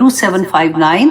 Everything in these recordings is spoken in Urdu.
2759,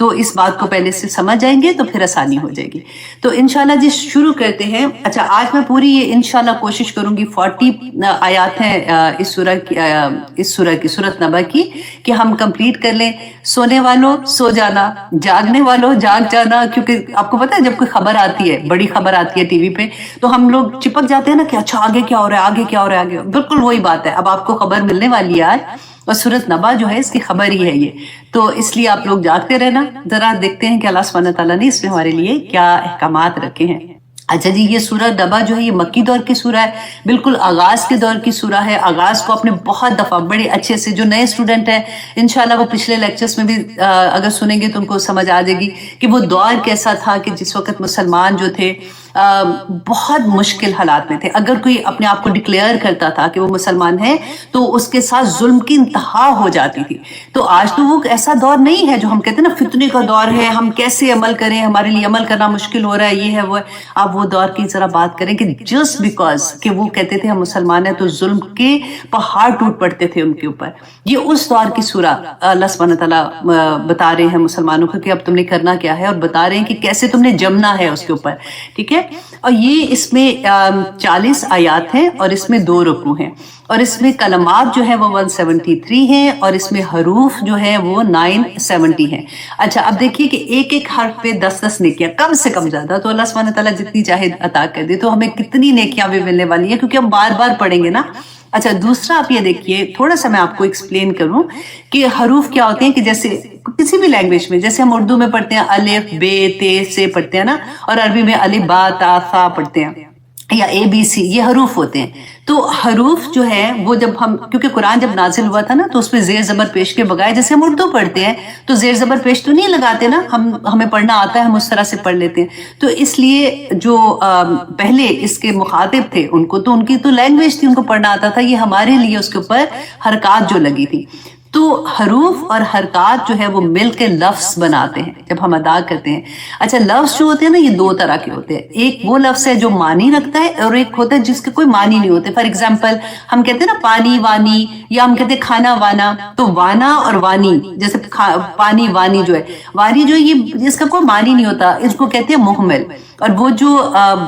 تو اس بات کو پہلے سے سمجھ جائیں گے تو پھر آسانی ہو جائے گی. تو انشاءاللہ جی شروع کرتے ہیں. اچھا آج میں پوری یہ انشاءاللہ کوشش کروں گی 40 آیات ہیں اس سورہ کی سورۃ نبا کی کہ ہم کمپلیٹ کر لیں. سونے والوں سو جانا، جاگنے والوں جاگ جانا، کیونکہ آپ کو پتہ ہے جب کوئی خبر آتی ہے، بڑی خبر آتی ہے ٹی وی پہ، تو ہم لوگ چپک جاتے ہیں نا کہ اچھا آگے کیا ہو رہا ہے، آگے کیا ہو رہا ہے، آگے. بالکل وہی بات ہے. اب آپ کو خبر ملنے والی ہے آج، اور سورۃ نبا جو ہے اس کی خبر ہی ہے یہ. تو اس لیے آپ لوگ جاگتے رہنا. ذرا دیکھتے ہیں کہ اللہ سبحانہ تعالیٰ نے اس میں ہمارے لیے کیا احکامات رکھے ہیں. اچھا جی، یہ سورہ نبا جو ہے یہ مکی دور کی سورہ ہے، بالکل آغاز کے دور کی سورہ ہے. آغاز کو اپنے بہت دفعہ بڑے اچھے سے، جو نئے اسٹوڈنٹ ہیں انشاءاللہ وہ پچھلے لیکچرز میں بھی اگر سنیں گے تو ان کو سمجھ آ جائے گی کہ وہ دور کیسا تھا کہ جس وقت مسلمان جو تھے بہت مشکل حالات میں تھے. اگر کوئی اپنے آپ کو ڈکلیئر کرتا تھا کہ وہ مسلمان ہے تو اس کے ساتھ ظلم کی انتہا ہو جاتی تھی. تو آج تو وہ ایسا دور نہیں ہے جو ہم کہتے ہیں نا فتنے کا دور ہے، ہم کیسے عمل کریں، ہمارے لیے عمل کرنا مشکل ہو رہا ہے، یہ ہے وہ ہے. آپ وہ دور کی ذرا بات کریں کہ جسٹ بیکاز کہ وہ کہتے تھے ہم مسلمان ہیں تو ظلم کے پہاڑ ٹوٹ پڑتے تھے ان کے اوپر. یہ اس دور کی سورہ اللہ سبحانہ تعالیٰ بتا رہے ہیں مسلمانوں کو کہ اب تم نے کرنا کیا ہے، اور بتا رہے ہیں کہ کیسے تم نے جمنا ہے اس کے اوپر. ٹھیک ہے. اور یہ اس میں 40 آیات ہیں اور اس میں 2 رکوع ہیں، اور اس میں کلمات جو ہے وہ 173 ہیں، اور اس میں حروف جو ہے وہ 970 ہیں. اچھا اب دیکھیے کہ ایک ایک حرف پہ 10 نیکیاں، کم سے کم زیادہ تو اللہ سبحانہ تعالیٰ جتنی چاہے عطا کر دے، تو ہمیں کتنی نیکیاں بھی ملنے والی ہیں کیونکہ ہم بار بار پڑھیں گے نا. اچھا دوسرا آپ یہ دیکھیے، تھوڑا سا میں آپ کو ایکسپلین کروں کہ حروف کیا ہوتے ہیں. کہ جیسے کسی بھی لینگویج میں، جیسے ہم اردو میں پڑھتے ہیں الف بے تے سے پڑھتے ہیں نا، اور عربی میں الف با تا ثا پڑھتے ہیں، یا اے بی سی، یہ حروف ہوتے ہیں. تو حروف جو ہے وہ جب ہم، کیونکہ قرآن جب نازل ہوا تھا نا تو اس میں زیر زبر پیش کے بغیر، جیسے ہم اردو پڑھتے ہیں تو زیر زبر پیش تو نہیں لگاتے نا، ہمیں پڑھنا آتا ہے، ہم اس طرح سے پڑھ لیتے ہیں. تو اس لیے جو پہلے اس کے مخاطب تھے ان کو تو ان کی تو لینگویج تھی، ان کو پڑھنا آتا تھا. یہ ہمارے لیے اس کے اوپر حرکات جو لگی تھی. تو حروف اور حرکات جو ہے وہ مل کے لفظ بناتے ہیں جب ہم ادا کرتے ہیں. اچھا لفظ جو ہوتے ہیں نا یہ 2 طرح کے ہوتے ہیں. ایک وہ لفظ ہے جو معنی رکھتا ہے، اور ایک ہوتا ہے جس کے کوئی معنی نہیں ہوتے. فار ایگزامپل ہم کہتے ہیں نا پانی وانی، یا ہم کہتے ہیں کھانا وانا. تو وانا اور وانی، جیسے پانی وانی جو ہے، وانی جو ہے یہ اس کا کوئی معنی نہیں ہوتا، اس کو کہتے ہیں محمل. اور وہ جو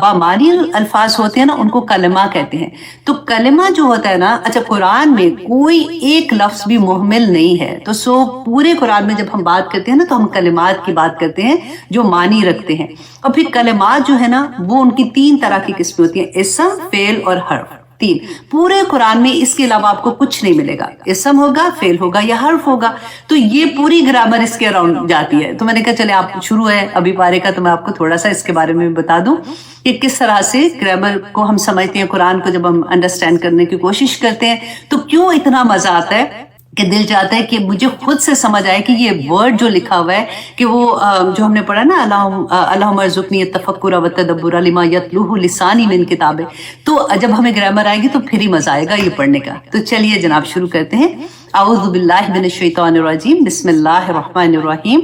بامعنی الفاظ ہوتے ہیں نا ان کو کلمہ کہتے ہیں. تو کلمہ جو ہوتا ہے نا، اچھا قرآن میں کوئی ایک لفظ بھی محمل نہیں ہے. تو پورے قرآن میں جب ہم بات کرتے ہیں نا تو ہم کلمات کی بات کرتے ہیں جو معنی رکھتے ہیں. اور پھر کلمات جو ہے نا وہ ان کی 3 طرح کی قسمیں ہوتی ہیں، اسم، فعل اور حرف. 3 پورے قرآن میں اس کے علاوہ آپ کو کچھ نہیں ملے گا. اسم ہوگا، فعل ہوگا یا حرف ہوگا. تو یہ پوری گرامر اس کے اراؤنڈ جاتی ہے. تو میں نے کہا چلے آپ شروع ہے ابھی پارے کا، تو میں آپ کو تھوڑا سا اس کے بارے میں بتا دوں کہ کس طرح سے گرامر کو ہم سمجھتے ہیں. قرآن کو جب ہم انڈرسٹینڈ کرنے کی کوشش کرتے ہیں تو کیوں اتنا مزہ آتا ہے کہ دل چاہتا ہے کہ مجھے خود سے سمجھ آئے کہ یہ ورڈ جو لکھا ہوا ہے کہ وہ جو ہم نے پڑھا نا، اللہم ارزقنی التفکر والتدبر لما یتلوہ لسانی من کتاب. تو جب ہمیں گرامر آئے گی تو پھر ہی مزہ آئے گا یہ پڑھنے کا. تو چلیے جناب شروع کرتے ہیں. اعوذ باللہ من الشیطان الرجیم، بسم اللہ الرحمن الرحیم.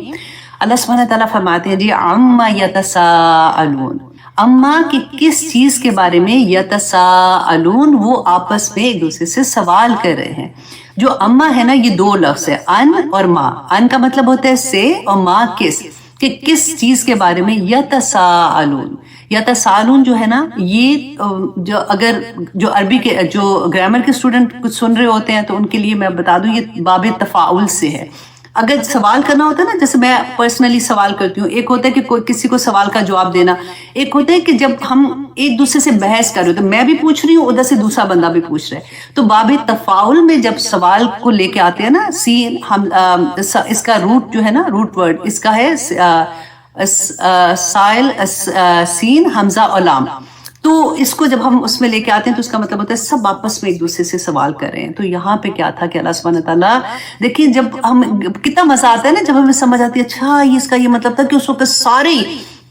اللہ سبحانہ تعالیٰ فرماتے ہیں جی عما یتساءلون، اما کہ کس چیز کے بارے میں، یتساءلون وہ آپس میں ایک دوسرے سے سوال کر رہے ہیں. جو اما ہے نا یہ 2 لفظ ہے، ان اور ما. ان کا مطلب ہوتا ہے سے، اور ما کس، کہ کس چیز کے بارے میں. یتساءلون، یتساءلون جو ہے نا یہ جو اگر جو عربی کے جو گرامر کے اسٹوڈنٹ کچھ سن رہے ہوتے ہیں تو ان کے لیے میں بتا دوں یہ باب تفاعل سے ہے. اگر سوال کرنا ہوتا ہے نا، جیسے میں پرسنلی سوال کرتی ہوں، ایک ہوتا ہے کہ کوئی کسی کو سوال کا جواب دینا، ایک ہوتا ہے کہ جب ہم ایک دوسرے سے بحث کر رہے ہوتے ہیں، میں بھی پوچھ رہی ہوں ادھر سے دوسرا بندہ بھی پوچھ رہا ہے. تو باب تفاعل میں جب سوال کو لے کے آتے ہیں نا، سین ہم اس کا روٹ جو ہے نا، روٹ ورڈ اس کا ہے سائل، سین حمزہ اور لام. تو اس کو جب ہم اس میں لے کے آتے ہیں تو اس کا مطلب ہوتا ہے سب آپس میں ایک دوسرے سے سوال کر رہے ہیں. تو یہاں پہ کیا تھا کہ اللہ سبحانہ تعالیٰ، دیکھیے جب ہم کتنا مزہ آتا ہے نا جب ہمیں سمجھ آتی ہے اچھا یہ اس کا یہ مطلب تھا کہ اس وقت سارے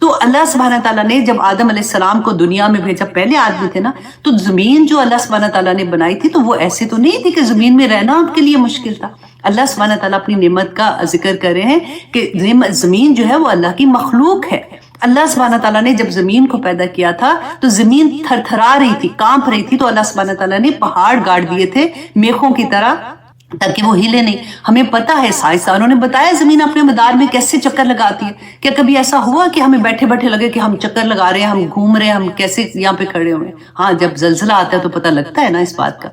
تو اللہ سبحانہ تعالیٰ نے جب آدم علیہ السلام کو دنیا میں بھیجا، پہلے آدمی تھے نا، تو زمین جو اللہ سبحانہ تعالیٰ نے بنائی تھی تو وہ ایسے تو نہیں تھی کہ زمین میں رہنا ان کے لیے مشکل تھا۔ اللہ سبحانہ تعالیٰ اپنی نعمت کا ذکر کر رہے ہیں کہ زمین جو ہے وہ اللہ کی مخلوق ہے۔ اللہ سبحانہ تعالیٰ نے جب زمین کو پیدا کیا تھا تو زمین تھر تھرا رہی تھی، کانپ رہی تھی، تو اللہ سبحانہ تعالیٰ نے پہاڑ گاڑ دیے تھے میخوں کی طرح تاکہ وہ ہلے نہیں۔ ہمیں پتہ ہے، سائنسدانوں نے بتایا زمین اپنے مدار میں کیسے چکر لگاتی ہے۔ کیا کبھی ایسا ہوا کہ ہمیں بیٹھے بیٹھے لگے کہ ہم چکر لگا رہے ہیں، ہم گھوم رہے ہیں، ہم کیسے یہاں پہ کھڑے ہوئے ہیں؟ ہاں، جب زلزلہ آتا ہے تو پتہ لگتا ہے نا اس بات کا۔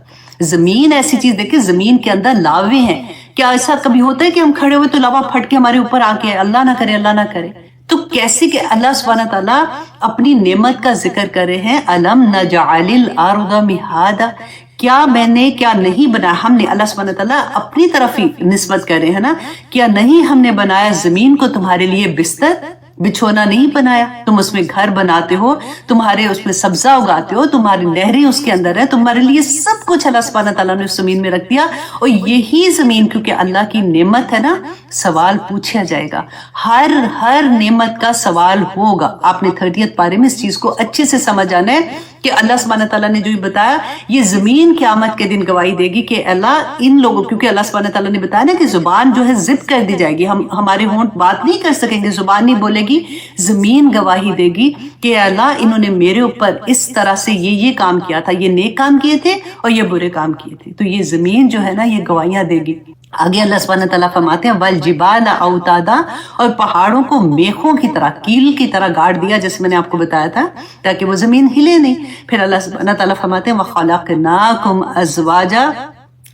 زمین ایسی چیز دیکھیں، زمین کے اندر لاوے ہیں۔ کیا ایسا کبھی ہوتا ہے کہ ہم کھڑے ہوئے تو لاوا پھٹ کے ہمارے اوپر آ کے، اللہ نہ کرے، اللہ نہ کرے؟ تو کیسے کہ اللہ سبحانہ تعالیٰ اپنی نعمت کا ذکر کر رہے ہیں، الم نجعل الارض مہادا، کیا میں نے کیا نہیں بنایا، ہم نے، اللہ سبحانہ تعالیٰ اپنی طرف ہی نسبت کر رہے ہیں نا، کیا نہیں ہم نے بنایا زمین کو تمہارے لیے بستر، بچھونا نہیں بنایا؟ تم اس میں گھر بناتے ہو، تمہارے اس میں سبزہ اگاتے ہو، تمہاری نہریں اس کے اندر ہے، تمہارے لیے سب کچھ اللہ سبحانہ تعالیٰ نے اس زمین میں رکھ دیا۔ اور یہی زمین کیونکہ اللہ کی نعمت ہے نا، سوال پوچھا جائے گا، ہر نعمت کا سوال ہوگا۔ آپ نے 30 پارے میں اس چیز کو اچھے سے سمجھ آنا ہے کہ اللہ سبحانہ تعالیٰ نے جو یہ بتایا، یہ زمین قیامت کے دن گواہی دے گی کہ اللہ ان لوگوں، کیونکہ اللہ سبحانہ تعالیٰ نے بتایا نا کہ زبان جو ہے ضبط کر دی جائے گی، ہمارے ہونٹ بات نہیں کر سکیں گے، زبان نہیں بولے گی، زمین گواہی دے گی کہ اللہ انہوں نے میرے اوپر اس طرح سے یہ کام کیا تھا، یہ نیک کام کیے تھے اور یہ برے کام کیے تھے۔ تو یہ زمین جو ہے نا یہ گواہیاں دے گی۔ آگے اللہ سبحانہ تعالیٰ فرماتے ہیں والجبال اوتادا، اور پہاڑوں کو میخوں کی طرح، کیل کی طرح گاڑ دیا، جیسے میں نے آپ کو بتایا تھا، تاکہ وہ زمین ہلے نہیں۔ پھر اللہ سبحانہ تعالیٰ فرماتے ہیں وخلقناکم ازواجا،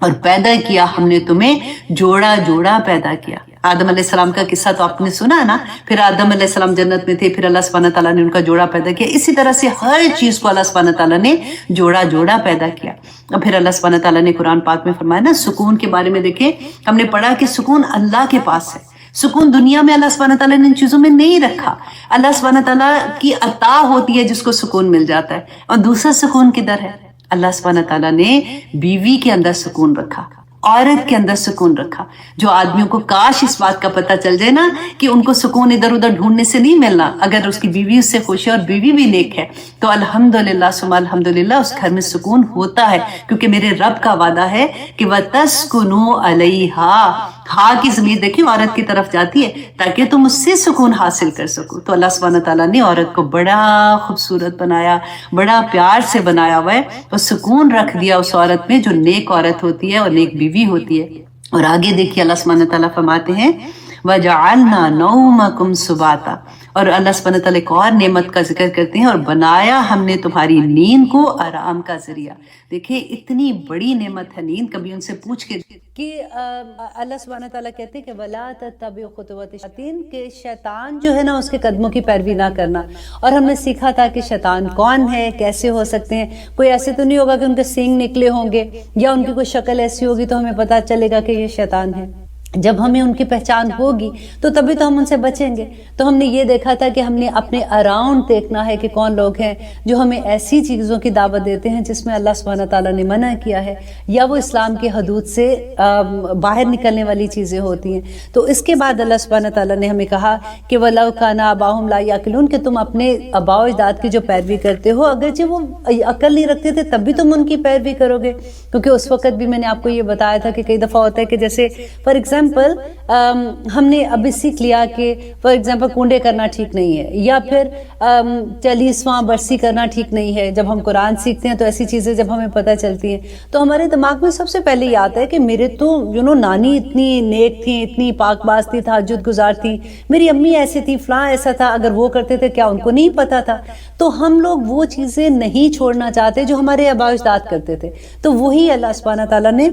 اور پیدا کیا ہم نے تمہیں جوڑا جوڑا پیدا کیا۔ آدم علیہ السلام کا قصہ تو آپ نے سنا ہے نا، پھر آدم علیہ السلام جنت میں تھے، پھر اللہ سبحانہ تعالیٰ نے ان کا جوڑا پیدا کیا۔ اسی طرح سے ہر چیز کو اللہ سبحانہ تعالیٰ نے جوڑا جوڑا پیدا کیا۔ اور پھر اللہ سبحانہ تعالیٰ نے قرآن پاک میں فرمایا نا، سکون کے بارے میں دیکھیں، ہم نے پڑھا کہ سکون اللہ کے پاس ہے۔ سکون دنیا میں اللہ سبحانہ تعالیٰ نے ان چیزوں میں نہیں رکھا۔ اللہ سبحانہ تعالیٰ کی عطا ہوتی ہے جس کو سکون مل جاتا ہے۔ اور دوسرا سکون کدھر ہے؟ اللہ سبحانہ تعالیٰ نے بیوی کے اندر سکون رکھا، عورت کے اندر سکون رکھا۔ جو آدمیوں کو کاش اس بات کا پتہ چل جائے نا کہ ان کو سکون ادھر ادھر ڈھونڈنے سے نہیں ملنا، اگر اس کی بیوی اس سے خوش ہے اور بیوی بھی نیک ہے تو الحمدللہ ثم الحمدللہ اس گھر میں سکون ہوتا ہے، کیونکہ میرے رب کا وعدہ ہے کہ وَتَسْكُنُوا عَلَيْهَا، ہاں کی ضمیر دیکھیں عورت کی طرف جاتی ہے تاکہ تم اس سے سکون حاصل کر سکو۔ تو اللہ سبحانہ تعالیٰ نے عورت کو بڑا خوبصورت بنایا، بڑا پیار سے بنایا ہوا ہے، اور سکون رکھ دیا اس عورت میں جو نیک عورت ہوتی ہے اور نیک بیوی ہوتی ہے۔ اور آگے دیکھیے اللہ سبحانہ تعالیٰ فرماتے ہیں وَجَعَلْنَا نَوْمَكُمْ سُبَاتًا، اور اللہ سبحانہ تعالیٰ ایک اور نعمت کا ذکر کرتے ہیں، اور بنایا ہم نے تمہاری نیند کو آرام کا ذریعہ۔ دیکھیں اتنی بڑی نعمت ہے نیند، کبھی ان سے پوچھ کے کہ اللہ سبحانہ تعالیٰ کہتے ہیں کہ وَلَا تَتَّبِعُوا خُطُوَاتِ الشَّيْطَانِ، کہ شیطان جو ہے نا اس کے قدموں کی پیروی نہ کرنا۔ اور ہم نے سیکھا تھا کہ شیطان کون ہے، کیسے ہو سکتے ہیں، کوئی ایسے تو نہیں ہوگا کہ ان کے سینگ نکلے ہوں گے یا ان کی کوئی شکل ایسی ہوگی تو ہمیں پتہ چلے گا کہ یہ شیطان ہے۔ جب ہمیں ان کی پہچان ہوگی تو تبھی تو ہم ان سے بچیں گے۔ تو ہم نے یہ دیکھا تھا کہ ہم نے اپنے اراؤنڈ دیکھنا ہے کہ کون لوگ ہیں جو ہمیں ایسی چیزوں کی دعوت دیتے ہیں جس میں اللہ سبحانہ تعالیٰ نے منع کیا ہے، یا وہ اسلام کی حدود سے باہر نکلنے والی چیزیں ہوتی ہیں۔ تو اس کے بعد اللہ سبحانہ تعالیٰ نے ہمیں کہا کہ وَلَوْ كَانَ آبَاؤُهُمْ لَا يَعْقِلُونَ، کہ تم اپنے آباء و اجداد کی جو پیروی کرتے ہو، اگرچہ وہ عقل نہیں رکھتے تھے تب بھی تم ان کی پیروی کرو گے، کیونکہ اس وقت بھی میں نے آپ کو یہ بتایا تھا کہ کئی دفعہ ہوتا ہے کہ جیسے فار ایگزامپل ہم نے ابھی سیکھ لیا کہ فار ایگزامپل کنڈے کرنا ٹھیک نہیں ہے، یا پھر 40واں برسی کرنا ٹھیک نہیں ہے۔ جب ہم قرآن سیکھتے ہیں تو ایسی چیزیں جب ہمیں پتہ چلتی ہیں تو ہمارے دماغ میں سب سے پہلے یہ آتا ہے کہ میرے تو نانی اتنی نیک تھیں، اتنی پاک باز تھی، تہجد گزار تھیں، میری امی ایسی تھی، فلاں ایسا تھا، اگر وہ کرتے تھے کیا ان کو نہیں پتہ تھا؟ تو ہم لوگ وہ چیزیں نہیں چھوڑنا چاہتے جو ہمارے آباء و اجداد کرتے تھے۔ تو وہی اللہ سبحانہ تعالیٰ نے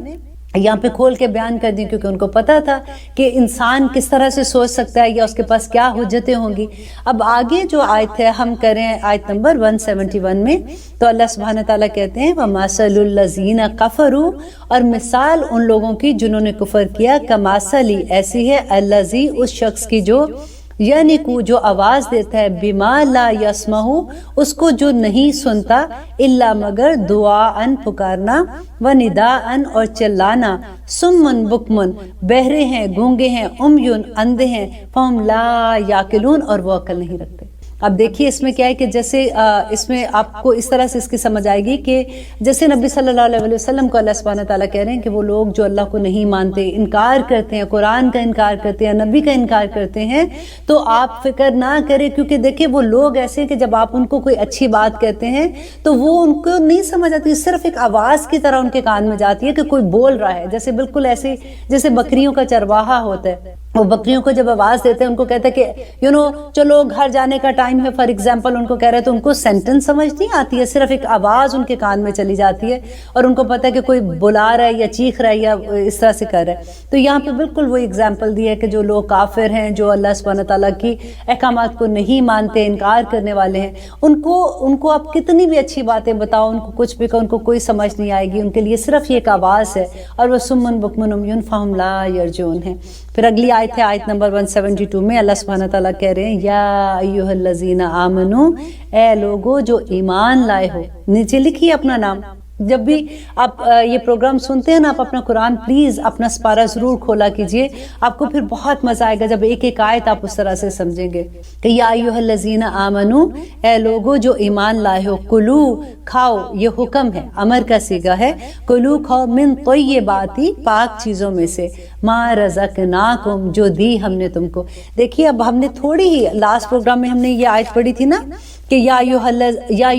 یہاں پہ کھول کے بیان کر دی، کیونکہ ان کو پتا تھا کہ انسان کس طرح سے سوچ سکتا ہے یا اس کے پاس کیا حجتیں ہوں گی۔ اب آگے جو آیت ہے ہم کریں آیت نمبر 171 میں، تو اللہ سبحانہ تعالیٰ کہتے ہیں وَمَثَلُ الَّذِينَ كَفَرُوا، اور مثال ان لوگوں کی جنہوں نے کفر کیا، کَمَثَلِ، ایسی ہے الَّذِي، اس شخص کی جو یعنی کو جو آواز دیتا ہے، بما لا یسمع، اس کو جو نہیں سنتا، الا مگر دعاءن پکارنا، و نداءن اور چلانا، سمن بکمن بہرے ہیں، گونگے ہیں، عمیون اندھے ہیں، فہم لا یاقلون اور وہ عقل نہیں رکھتے۔ اب دیکھیے اس میں کیا ہے کہ جیسے اس میں آپ کو اس طرح سے اس کی سمجھ آئے گی کہ جیسے نبی صلی اللہ علیہ وسلم کو اللہ سبحانہ تعالیٰ کہہ رہے ہیں کہ وہ لوگ جو اللہ کو نہیں مانتے، انکار کرتے ہیں، قرآن کا انکار کرتے ہیں، نبی کا انکار کرتے ہیں، تو آپ فکر نہ کریں، کیونکہ دیکھیں وہ لوگ ایسے کہ جب آپ ان کو کوئی اچھی بات کہتے ہیں تو وہ ان کو نہیں سمجھ آتی، صرف ایک آواز کی طرح ان کے کان میں جاتی ہے کہ کوئی بول رہا ہے، جیسے بالکل ایسے جیسے بکریوں کا چرواہا ہوتا ہے، وہ بکریوں کو جب آواز دیتے ہیں ان کو کہتے ہیں کہ چلو گھر جانے کا ٹائم ہے، فار ایگزامپل ان کو کہہ رہے تو ان کو سینٹنس سمجھ نہیں آتی ہے، صرف ایک آواز ان کے کان میں چلی جاتی ہے اور ان کو پتہ ہے کہ کوئی بلا رہا ہے یا چیخ رہا ہے یا اس طرح سے کر رہا ہے۔ تو یہاں پہ بالکل وہی ایگزامپل دی ہے کہ جو لوگ کافر ہیں، جو اللہ سبحانہ تعالیٰ کی احکامات کو نہیں مانتے، انکار کرنے والے ہیں، ان کو آپ کتنی بھی اچھی باتیں بتاؤ، ان کو کچھ بھی کہو، ان کو کوئی سمجھ نہیں آئے گی، ان کے لیے صرف یہ ایک آواز ہے، اور وہ سمن بکمن عمیٌ فہم لا یرجعون ہے۔ پھر اگلی آیت ہے آیت نمبر 172 میں اللہ سبحانہ تعالیٰ کہہ رہے ہیں یا ایھا الذین آمنو، اے لوگو جو ایمان لائے ہو، نیچے لکھیے اپنا نام۔ جب بھی آپ یہ پروگرام سنتے ہیں نا، آپ اپنا قرآن پلیز اپنا سپارہ ضرور کھولا کیجئے، آپ کو پھر بہت مزہ آئے گا جب ایک ایک آیت آپ اس طرح سے سمجھیں گے کہ یا ایھا الذین آمنو، اے لوگو جو ایمان لائے ہو، کلو کھاؤ، یہ حکم ہے، امر کا صیغہ ہے، کلو کھاؤ من طیباتی، پاک چیزوں میں سے، ما رزقناکم، جو دی ہم نے تم کو۔ دیکھیے اب ہم نے تھوڑی ہی لاسٹ پروگرام میں ہم نے یہ آیت پڑھی تھی نا کہ یا ایھا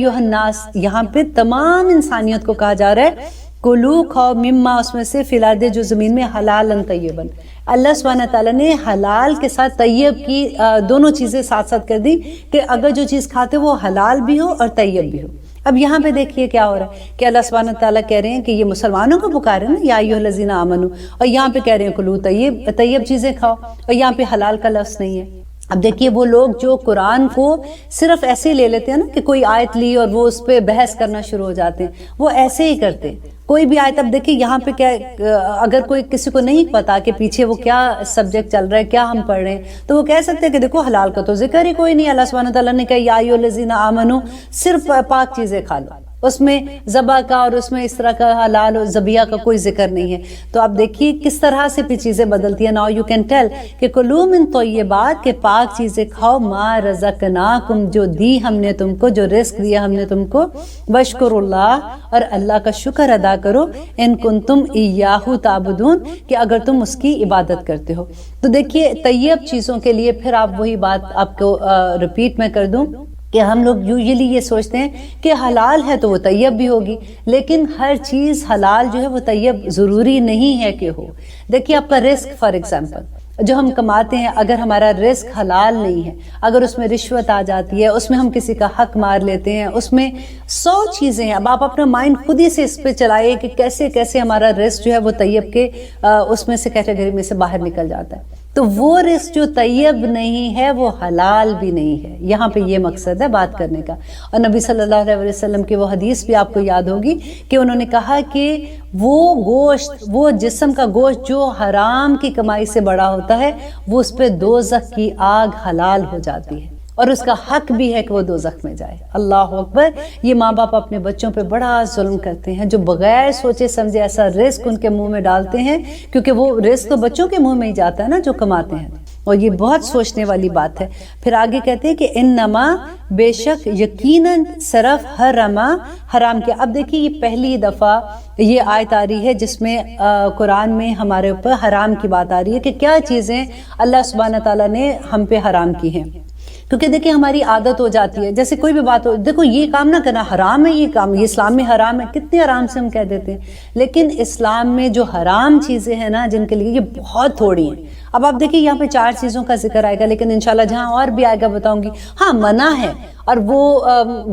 الناس، یہاں پہ تمام انسانیت کو کہا جا رہا ہے کلو کھاؤ مما، اس میں سے فی الارض، جو زمین میں، حلالن طیبن۔ اللہ سبحانہ تعالیٰ نے حلال کے ساتھ طیب کی دونوں چیزیں ساتھ ساتھ کر دی کہ اگر جو چیز کھاتے وہ حلال بھی ہو اور طیب بھی ہو۔ اب یہاں پہ دیکھیے کیا ہو رہا ہے کہ اللہ سبحانہ تعالیٰ کہہ رہے ہیں کہ یہ مسلمانوں کو پکار ہیں نا یا ایھا الذین آمنو، اور یہاں پہ کہہ رہے ہیں کلو طیب چیزیں کھاؤ، اور یہاں پہ حلال کا لفظ نہیں ہے۔ اب دیکھیے وہ لوگ جو قرآن کو صرف ایسے ہی لے لیتے ہیں نا کہ کوئی آیت لی اور وہ اس پہ بحث کرنا شروع ہو جاتے ہیں، وہ ایسے ہی کرتے ہیں کوئی بھی آیت۔ اب دیکھیے یہاں پہ کیا، اگر کوئی کسی کو نہیں پتا کہ پیچھے وہ کیا سبجیکٹ چل رہا ہے، کیا ہم پڑھ رہے ہیں، تو وہ کہہ سکتے ہیں کہ دیکھو حلال کا تو ذکر ہی کوئی نہیں، اللہ سبحانہ تعالیٰ نے کہا یا ایھا الذین آمنو، صرف پاک چیزیں کھا لو، اس میں ذبح کا اور اس میں اس طرح کا حلال اور ذبیحہ کا کوئی ذکر نہیں ہے۔ تو آپ دیکھیے کس طرح سے بھی چیزیں بدلتی ہیں۔ ناؤ یو کین ٹیل کہ کلوا من طیبات، کہ پاک چیزیں کھاؤ، ما رزقناکم، جو دی ہم نے تم کو، جو رزق دیا ہم نے تم کو، واشکروا اللہ، اور اللہ کا شکر ادا کرو، ان کنتم ایاہ تعبدون، کہ اگر تم اس کی عبادت کرتے ہو۔ تو دیکھیے طیب چیزوں کے لیے پھر آپ وہی بات آپ کو ریپیٹ میں کر دوں کہ ہم لوگ یوزلی یہ سوچتے ہیں کہ حلال ہے تو وہ طیب بھی ہوگی، لیکن ہر چیز حلال جو ہے وہ طیب ضروری نہیں ہے کہ ہو۔ دیکھیے آپ کا رزق، فار ایگزامپل جو ہم کماتے ہیں، اگر ہمارا رزق حلال نہیں ہے، اگر اس میں رشوت آ جاتی ہے، اس میں ہم کسی کا حق مار لیتے ہیں، اس میں 100 چیزیں ہیں۔ اب آپ اپنا مائنڈ خود ہی سے اس پہ چلائے کہ کیسے کیسے ہمارا رزق جو ہے وہ طیب کے اس میں سے کیٹیگری میں سے باہر نکل جاتا ہے۔ تو وہ رزق جو طیب نہیں ہے وہ حلال بھی نہیں ہے۔ یہاں پہ یہ مقصد ہے بات کرنے کا۔ اور نبی صلی اللہ علیہ وسلم کی وہ حدیث بھی آپ کو یاد ہوگی کہ انہوں نے کہا کہ وہ گوشت، وہ جسم کا گوشت جو حرام کی کمائی سے بڑا ہوتا ہے، وہ اس پہ دوزخ کی آگ حلال ہو جاتی ہے، اور اس کا حق بھی ہے کہ وہ دوزخ میں جائے۔ اللہ اکبر۔ یہ ماں باپ اپنے بچوں پہ بڑا ظلم کرتے ہیں، جو بغیر سوچے سمجھے ایسا رزق ان کے منہ میں ڈالتے ہیں، کیونکہ وہ رزق تو بچوں کے منہ میں ہی جاتا ہے نا جو کماتے ہیں، اور یہ بہت سوچنے والی بات ہے۔ پھر آگے کہتے ہیں کہ انما، بے شک، یقیناً، صرف، حرام کیا۔ اب دیکھیے یہ پہلی دفعہ یہ آیت آ رہی ہے جس میں قرآن میں ہمارے اوپر حرام کی بات آ رہی ہے کہ کیا چیزیں اللہ سبحانہ تعالیٰ نے ہم پہ حرام کی ہیں۔ کیونکہ دیکھیں ہماری عادت ہو جاتی ہے، جیسے کوئی بھی بات ہو، دیکھو یہ کام نہ کرنا، حرام ہے یہ کام، یہ اسلام میں حرام ہے، کتنے آرام سے ہم کہہ دیتے ہیں۔ لیکن اسلام میں جو حرام چیزیں ہیں نا، جن کے لیے یہ بہت تھوڑی ہیں۔ اب آپ دیکھیں یہاں پہ 4 چیزوں کا ذکر آئے گا، لیکن انشاءاللہ جہاں اور بھی آئے گا بتاؤں گی۔ ہاں منع ہے، اور وہ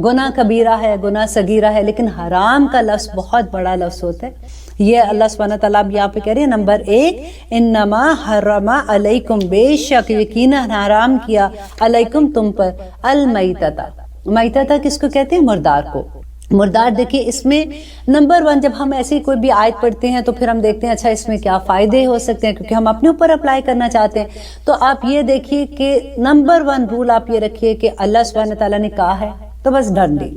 گناہ کبیرہ ہے، گناہ صغیرہ ہے، لیکن حرام کا لفظ بہت بڑا لفظ ہوتا ہے۔ یہ اللہ سبحانہ تعالیٰ اب یہاں پہ کہہ رہے ہیں نمبر 1، انما حرم علیکم، بے شک یقیناً حرام کیا، علیکم تم پر، المیتۃ، میتۃ کس کو کہتے ہیں؟ مردار کو۔ مردار دیکھیے اس میں نمبر 1 جب ہم ایسی کوئی بھی آیت پڑھتے ہیں تو پھر ہم دیکھتے ہیں اچھا اس میں کیا فائدے ہو سکتے ہیں، کیونکہ ہم اپنے اوپر اپلائی کرنا چاہتے ہیں۔ تو آپ یہ دیکھیے کہ نمبر 1 رول آپ یہ رکھیے کہ اللہ سبحانہ تعالیٰ نے کہا ہے تو بس ڈن ڈیل،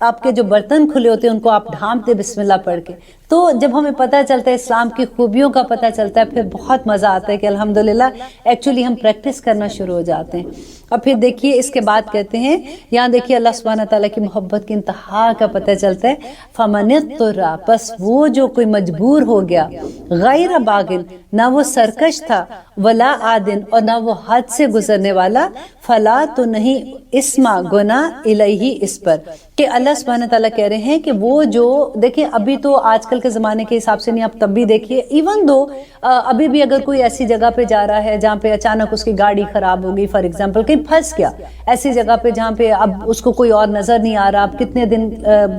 آپ کے جو برتن کھلے ہوتے ہیں ان کو آپ ڈھانپتے بسم اللہ پڑھ کے. تو جب ہمیں پتہ چلتا ہے اسلام کی خوبیوں کا پتہ چلتا ہے، پھر بہت مزہ آتا ہے کہ الحمدللہ ایکچولی ہم پریکٹس کرنا شروع ہو جاتے ہیں. اور پھر دیکھیے اس کے بعد کہتے ہیں، یہاں دیکھیے اللہ سبحانہ تعالیٰ کی محبت کی انتہا کا پتہ چلتا ہے. فَمَنِ اضْطُرَّ، پس وہ جو کوئی مجبور ہو گیا، غیر باغن، نہ وہ سرکش تھا، ولا عادن، اور نہ وہ حد سے گزرنے والا، فلا، تو نہیں، اسما، گناہ، الیہ، اس پر. کہ اللہ سبحانہ تعالیٰ کہہ رہے ہیں کہ وہ جو دیکھیں ابھی تو آج کل کے زمانے کے حساب سے نہیں، آپ تب بھی دیکھیے ایون دو ابھی بھی اگر کوئی ایسی جگہ پہ جا رہا ہے جہاں پہ اچانک اس کی گاڑی خراب ہو گئی، فار ایگزامپل کہیں پھنس گیا ایسی جگہ پہ جہاں پہ اب اس کو کوئی اور نظر نہیں آ رہا، اب کتنے دن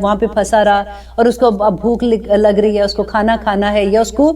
وہاں پہ پھنسا رہا، اور اس کو اب بھوک لگ رہی ہے، اس کو کھانا کھانا ہے، یا اس کو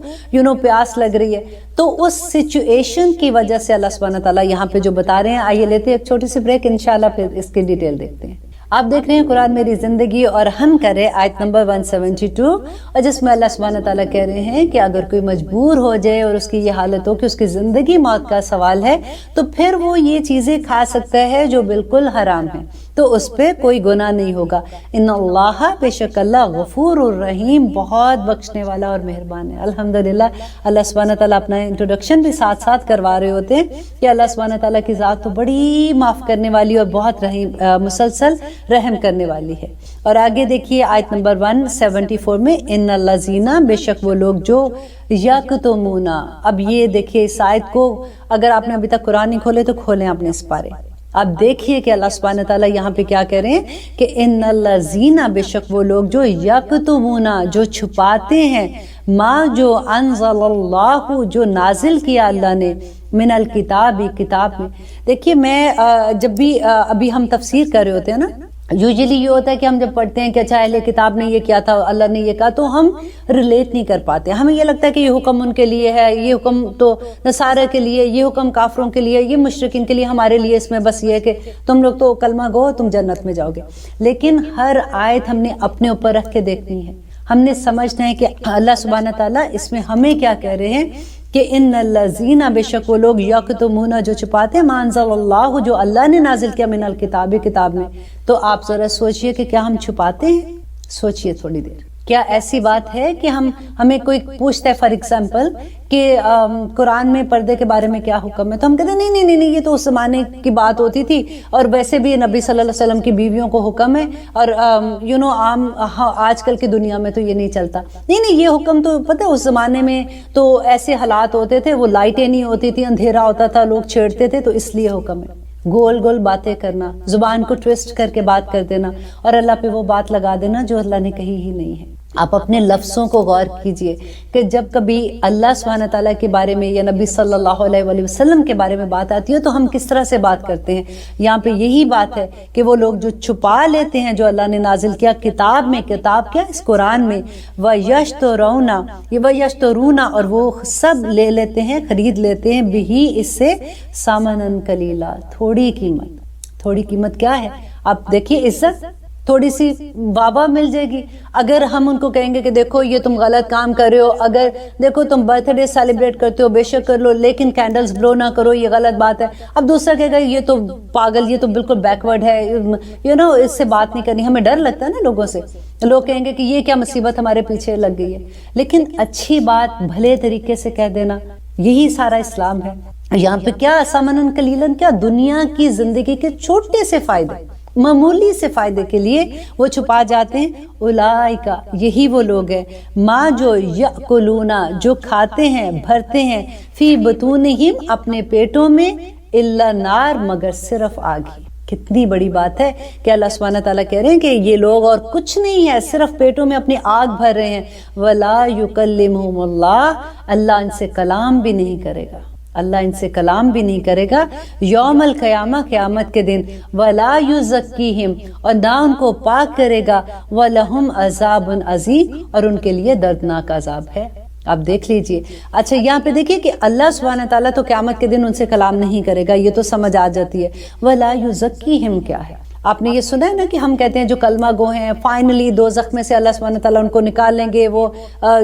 پیاس لگ رہی ہے. تو اس سچویشن کی وجہ سے اللہ سبحانہ تعالیٰ یہاں پہ جو بتا رہے ہیں. آئیے لیتے ہیں ایک چھوٹی سی بریک، انشاءاللہ پھر اس کی ڈیٹیل دیکھتے ہیں. آپ دیکھ رہے ہیں قرآن میری زندگی، اور ہم کر رہے آیت نمبر 172، اور جس میں اللہ سبحانہ تعالیٰ کہہ رہے ہیں کہ اگر کوئی مجبور ہو جائے اور اس کی یہ حالت ہو کہ اس کی زندگی موت کا سوال ہے، تو پھر وہ یہ چیزیں کھا سکتا ہے جو بالکل حرام ہیں، تو اس پہ کوئی گناہ نہیں ہوگا. ان اللہ، بے شک اللہ، غفور الرحیم، بہت بخشنے والا اور مہربان ہے. الحمدللہ اللہ سبحانہ تعالیٰ اپنا انٹروڈکشن بھی ساتھ ساتھ کروا رہے ہوتے ہیں کہ اللہ سبحانہ تعالیٰ کی ذات تو بڑی معاف کرنے والی اور بہت رحیم، مسلسل رحم کرنے والی ہے. اور آگے دیکھیے آیت نمبر 174 میں، ان الذین، بے شک وہ لوگ جو یکتمون. اب یہ دیکھیے اس آیت کو اگر آپ نے ابھی تک قرآن نہیں کھولے تو کھولیں اپنے اس پارے. اب دیکھیے کہ اللہ سبحانہ تعالیٰ یہاں پہ کیا کہہ رہے ہیں کہ ان الذین، بے شک وہ لوگ جو یکتمون، جو چھپاتے ہیں، ما، جو انزل اللہ، جو نازل کیا اللہ نے، من الکتاب، کتاب میں. دیکھیے میں جب بھی ابھی ہم تفسیر کر رہے ہوتے ہیں نا، یوزلی یہ ہوتا ہے کہ ہم جب پڑھتے ہیں کہ اچھا اہل کتاب نے یہ کیا تھا، اللہ نے یہ کہا، تو ہم ریلیٹ نہیں کر پاتے. ہمیں یہ لگتا ہے کہ یہ حکم ان کے لیے ہے، یہ حکم تو نصارہ کے لیے، یہ حکم کافروں کے لیے، یہ مشرکین کے لیے، ہمارے لیے اس میں بس یہ ہے کہ تم لوگ تو کلمہ گو، تم جنت میں جاؤ گے. لیکن ہر آیت ہم نے اپنے اوپر رکھ کے دیکھنی ہے. ہم نے سمجھنا ہے کہ اللہ سبحانہ تعالیٰ اس میں ہمیں کیا کہہ رہے ہیں کہ ان الذین، بے شک وہ لوگ یکتمون، جو چھپاتے ہیں، ما انزل اللہ، جو اللہ نے نازل کیا، من الکتاب، کتاب میں. تو آپ ذرا سوچئے کہ کیا ہم چھپاتے ہیں؟ سوچئے تھوڑی دیر. کیا ایسی بات ہے کہ ہمیں کوئی پوچھتا ہے فار ایگزامپل کہ قرآن میں پردے کے بارے میں کیا حکم ہے، تو ہم کہتے ہیں نہیں یہ تو اس زمانے کی بات ہوتی تھی، اور ویسے بھی نبی صلی اللہ علیہ وسلم کی بیویوں کو حکم ہے، اور عام آج کل کی دنیا میں تو یہ نہیں چلتا. نہیں یہ حکم تو پتہ ہے اس زمانے میں تو ایسے حالات ہوتے تھے، وہ لائٹیں نہیں ہوتی تھی، اندھیرا ہوتا تھا، لوگ چھیڑتے تھے، تو اس لیے حکم ہے. گول باتیں کرنا، زبان کو ٹویسٹ کر کے بات کر دینا، اور اللہ پہ وہ بات لگا دینا جو اللہ نے کہی ہی نہیں ہے. آپ اپنے لفظوں کو غور کیجئے کہ جب کبھی اللہ سبحانہ تعالیٰ کے بارے میں یا نبی صلی اللہ علیہ وآلہ وسلم کے بارے میں بات آتی ہے تو ہم کس طرح سے بات کرتے ہیں. یہاں پہ یہی بات ہے کہ وہ لوگ جو چھپا لیتے ہیں جو اللہ نے نازل کیا کتاب میں، کتاب کیا، اس قرآن میں، وَيَشْتَرُونَ، اور وہ سب لے لیتے ہیں، خرید لیتے ہیں، بِهِ، اس سے، سَمَنًا قَلِيلًا، تھوڑی قیمت. تھوڑی قیمت کیا ہے؟ آپ دیکھیے، عزت تھوڑی سی بابا مل جائے گی. اگر ہم ان کو کہیں گے کہ دیکھو یہ تم غلط کام کر رہے ہو، اگر دیکھو تم برتھ ڈے سیلیبریٹ کرتے ہو بے شک کر لو، لیکن کینڈلز بلو نہ کرو، یہ غلط بات ہے. اب دوسرا کہے گا یہ تو پاگل، یہ تو بالکل بیکورڈ ہے، اس سے بات نہیں کرنی. ہمیں ڈر لگتا ہے نا لوگوں سے، لوگ کہیں گے کہ یہ کیا مصیبت ہمارے پیچھے لگ گئی ہے. لیکن اچھی بات بھلے طریقے سے کہہ دینا، یہی سارا اسلام ہے. یہاں پہ کیا سمنن قلیلن، کیا دنیا کی زندگی کے چھوٹے سے فائدے، معمولی سے فائدے کے لیے وہ چھپا جاتے ہیں. اولائکا، یہی وہ لوگ ہیں، ما، جو یاکلون، جو کھاتے ہیں، بھرتے ہیں، فی بطونہم، اپنے پیٹوں میں، الا نار، مگر صرف آگ ہی. کتنی بڑی بات ہے کہ اللہ سبحانہ تعالیٰ کہہ رہے ہیں کہ یہ لوگ اور کچھ نہیں ہے، صرف پیٹوں میں اپنی آگ بھر رہے ہیں. ولا یکلمہم اللہ، اللہ ان سے کلام بھی نہیں کرے گا، اللہ ان سے کلام بھی نہیں کرے گا. یوم القیامہ، قیامت کے دن. ولا یزکیہم، اور نہ ان کو پاک کرے گا. ولہم عذاب عظیم، اور ان کے لیے دردناک عذاب ہے. آپ دیکھ لیجئے. اچھا یہاں پہ دیکھیے کہ اللہ سبحانہ تعالیٰ تو قیامت کے دن ان سے کلام نہیں کرے گا، یہ تو سمجھ آ جاتی ہے. ولا یزکیہم کیا ہے؟ آپ نے یہ سنا ہے نا کہ ہم کہتے ہیں جو کلمہ گو ہیں فائنلی دوزخ میں سے اللہ سبحانہ تعالیٰ ان کو نکال لیں گے، وہ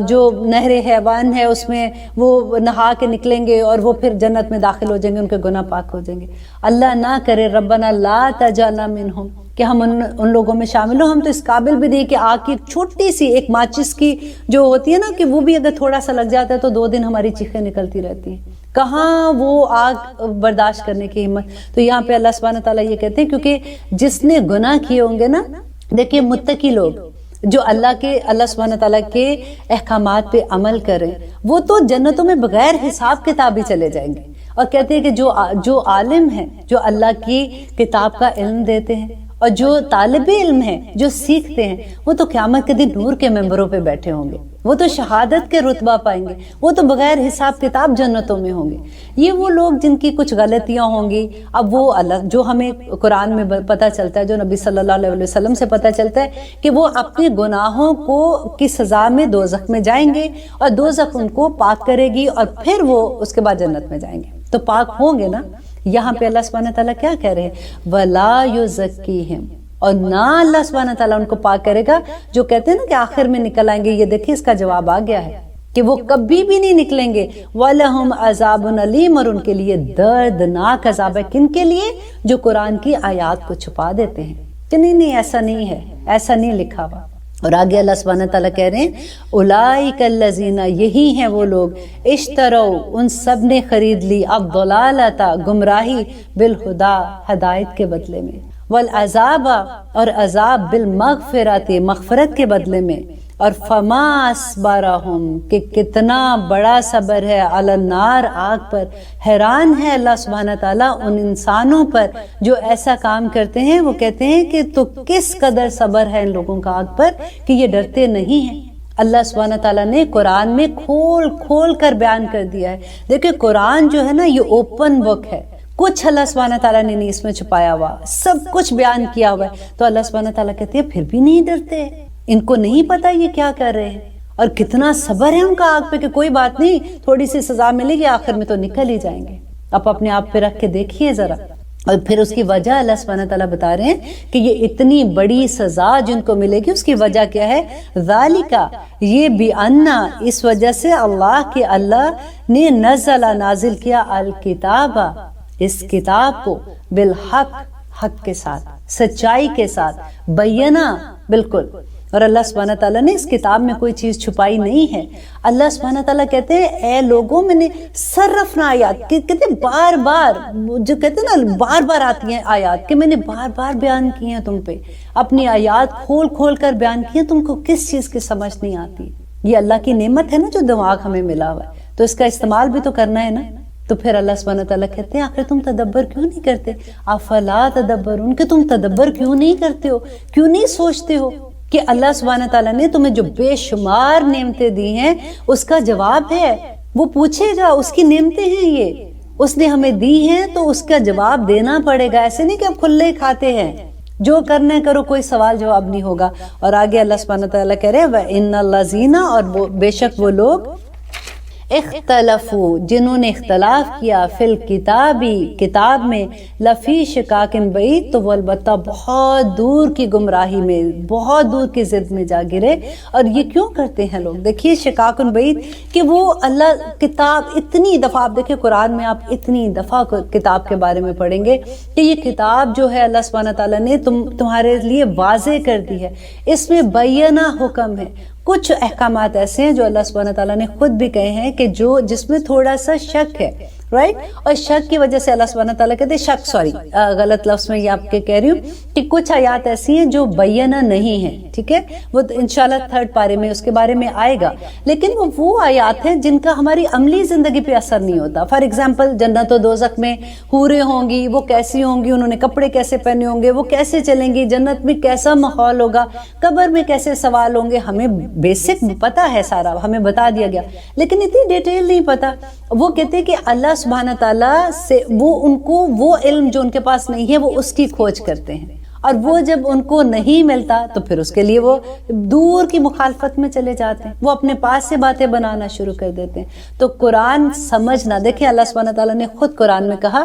جو نہر حیوان ہے اس میں وہ نہا کے نکلیں گے اور وہ پھر جنت میں داخل ہو جائیں گے، ان کے گناہ پاک ہو جائیں گے. اللہ نہ کرے، ربنا لا تجعلنا منہم، کہ ہم ان لوگوں میں شامل ہوں. ہم تو اس قابل بھی نہیں کہ آگ کی ایک چھوٹی سی ایک ماچس کی جو ہوتی ہے نا کہ وہ بھی اگر تھوڑا سا لگ جاتا ہے تو 2 دن ہماری چیخیں نکلتی رہتی ہیں. کہاں وہ آگ برداشت کرنے کی ہمت. تو یہاں پہ اللہ سبحانہ تعالیٰ یہ کہتے ہیں کیونکہ جس نے گناہ کیے ہوں گے نا، دیکھیے متقی لوگ جو اللہ سبحانہ تعالیٰ کے احکامات پہ عمل کریں وہ تو جنتوں میں بغیر حساب کتاب ہی چلے جائیں گے. اور کہتے ہیں کہ جو عالم ہیں، جو اللہ کی کتاب کا علم دیتے ہیں، اور جو طالب علم ہیں، جو سیکھتے ہیں، وہ تو قیامت کے دن نور کے ممبروں پہ بیٹھے ہوں گے، وہ تو شہادت کے رتبہ پائیں گے، وہ تو بغیر حساب کتاب جنتوں میں ہوں گے. یہ وہ لوگ جن کی کچھ غلطیاں ہوں گی، اب وہ اللہ جو ہمیں قرآن میں پتہ چلتا ہے، جو نبی صلی اللہ علیہ وسلم سے پتہ چلتا ہے کہ وہ اپنے گناہوں کی سزا میں دوزخ میں جائیں گے اور دوزخ ان کو پاک کرے گی اور پھر وہ اس کے بعد جنت میں جائیں گے. تو پاک ہوں گے نا. یہاں پہ اللہ سبحانہ تعالیٰ کیا کہہ رہے ہیں؟ وَلَا يُزَكِّيهِمْ، اور نہ اللہ سبحانہ تعالیٰ ان کو پاک کرے گا. جو کہتے ہیں نا کہ آخر میں نکل آئیں گے، یہ دیکھیں اس کا جواب آ گیا ہے کہ وہ کبھی بھی نہیں نکلیں گے. وَلَهُمْ عَذَابٌ عَلِيمٌ، اور ان کے لیے دردناک عذاب ہے. کن کے لیے؟ جو قرآن کی آیات کو چھپا دیتے ہیں کہ نہیں ایسا نہیں ہے، ایسا نہیں لکھا ہوا. اور آگے اللہ سبحانہ تعالیٰ کہہ رہے ہیں اولئک الذین، یہی ہیں وہ لوگ، اشتروا، ان سب نے خرید لی، الضلالۃ، گمراہی، بالہدا، ہدایت کے بدلے میں، والعذاب، اور عذاب، بالمغفرۃ، مغفرت کے بدلے میں. اور فما اصبرہم، کہ کتنا بڑا صبر ہے، علی النار، آگ پر. حیران ہے اللہ سبحانہ تعالیٰ ان انسانوں پر جو ایسا کام کرتے ہیں. وہ کہتے ہیں کہ تو کس قدر صبر ہے ان لوگوں کا آگ پر کہ یہ ڈرتے نہیں ہیں. اللہ سبحانہ تعالیٰ نے قرآن میں کھول کھول کر بیان کر دیا ہے. دیکھیں قرآن جو ہے نا یہ اوپن بک ہے، کچھ اللہ سبحانہ تعالیٰ نے نہیں اس میں چھپایا ہوا، سب کچھ بیان کیا ہوا ہے. تو اللہ سبحانہ تعالیٰ کہتے ہیں پھر بھی نہیں ڈرتے، ان کو نہیں پتا یہ کیا کر رہے ہیں. اور کتنا صبر ہے ان کا آگ پہ کہ کوئی بات نہیں، تھوڑی سی سزا ملے گی، آخر میں تو نکل ہی جائیں گے. آپ اپنے آپ پہ رکھ کے دیکھیے ذرا. اور پھر اس کی وجہ اللہ سبحانہ تعالیٰ بتا رہے ہیں کہ یہ اتنی بڑی سزا جن کو ملے گی، اس کی وجہ کیا ہے؟ ذالک، یہ بِأَنَّ، اس وجہ سے اللہ نے نازل کیا الکتاب، اس کتاب کو، بالحق، حق کے ساتھ، سچائی کے ساتھ، بینا، بالکل. اور اللہ سبحانہ تعالیٰ نے اس کتاب میں کوئی چیز چھپائی نہیں ہے. اللہ سبحانہ تعالیٰ کہتے ہیں اے لوگوں، میں نے صرفنا آیات، کہتے ہیں بار بار، جو کہتے ہیں نا بار بار آتی ہیں آیات، کہ میں نے بار بار بیان کی ہیں تم پہ، اپنی آیات کھول کھول کر بیان کی ہیں. تم کو کس چیز کی سمجھ نہیں آتی؟ یہ اللہ کی نعمت ہے نا جو دماغ ہمیں ملا ہوا ہے، تو اس کا استعمال بھی تو کرنا ہے نا. تو پھر اللہ سبحانہ تعالیٰ کہتے ہیں آخر تم تدبر کیوں نہیں کرتے؟ افلا تدبرون، کہ تم تدبر کیوں نہیں کرتے ہو، کیوں نہیں سوچتے ہو کہ اللہ سبحانہ تعالیٰ نے تمہیں جو بے شمار نعمتیں دی ہیں اس کا جواب ہے. وہ پوچھے گا، اس کی نعمتیں ہیں یہ، اس نے ہمیں دی ہیں تو اس کا جواب دینا پڑے گا. ایسے نہیں کہ آپ کھلے کھاتے ہیں، جو کرنا ہے کرو، کوئی سوال جواب نہیں ہوگا. اور آگے اللہ سبحانہ تعالیٰ کہہ رہے ہیں وَإِنَّ الَّذِينَ، اور بے شک وہ لوگ، اختلفوا، جنہوں نے اختلاف کیا، فی الکتابی، کتاب میں، لفی شقاق بعید، تو وہ البتہ بہت دور کی گمراہی میں، بہت دور کی ضد میں جا گرے. اور یہ کیوں کرتے ہیں لوگ؟ دیکھیے شقاق بعید، کہ وہ اللہ کتاب اتنی دفعہ، آپ دیکھیں قرآن میں آپ اتنی دفعہ کتاب کے بارے میں پڑھیں گے کہ یہ کتاب جو ہے اللہ سبحانہ تعالیٰ نے تمہارے لیے واضح کر دی ہے، اس میں بینہ حکم ہے. کچھ احکامات ایسے ہیں جو اللہ سبحانہ تعالیٰ نے خود بھی کہے ہیں کہ جس میں تھوڑا سا شک ہے، رائٹ. اور شک کی وجہ سے اللہ سبحانہ تعالیٰ کہتے ہیں شک، سوری غلط لفظ میں یہ آپ کے کہہ رہی ہوں کہ کچھ آیات ایسی ہیں جو بینہ نہیں ہیں، ٹھیک ہے، وہ انشاءاللہ 3rd پارے میں اس کے بارے میں آئے گا. لیکن وہ آیات ہیں جن کا ہماری عملی زندگی پہ اثر نہیں ہوتا. فار ایگزامپل جنت و دوزخ میں حوریں ہوں گی، وہ کیسی ہوں گی، انہوں نے کپڑے کیسے پہنے ہوں گے، وہ کیسے چلیں گی، جنت میں کیسا ماحول ہوگا، قبر میں کیسے سوال ہوں گے، ہمیں بیسک پتا ہے سارا، ہمیں بتا دیا گیا، لیکن اتنی ڈیٹیل نہیں پتا. وہ کہتے ہیں کہ اللہ سبحانہ تعالیٰ سے ان کو وہ علم جو ان کے پاس نہیں ہے وہ اس کی کھوج کرتے ہیں. اور وہ جب ان کو نہیں ملتا تو پھر اس کے لیے وہ دور کی مخالفت میں چلے جاتے ہیں، وہ اپنے پاس سے باتیں بنانا شروع کر دیتے ہیں. تو قرآن سمجھنا، دیکھیں اللہ سبحانہ تعالیٰ نے خود قرآن میں کہا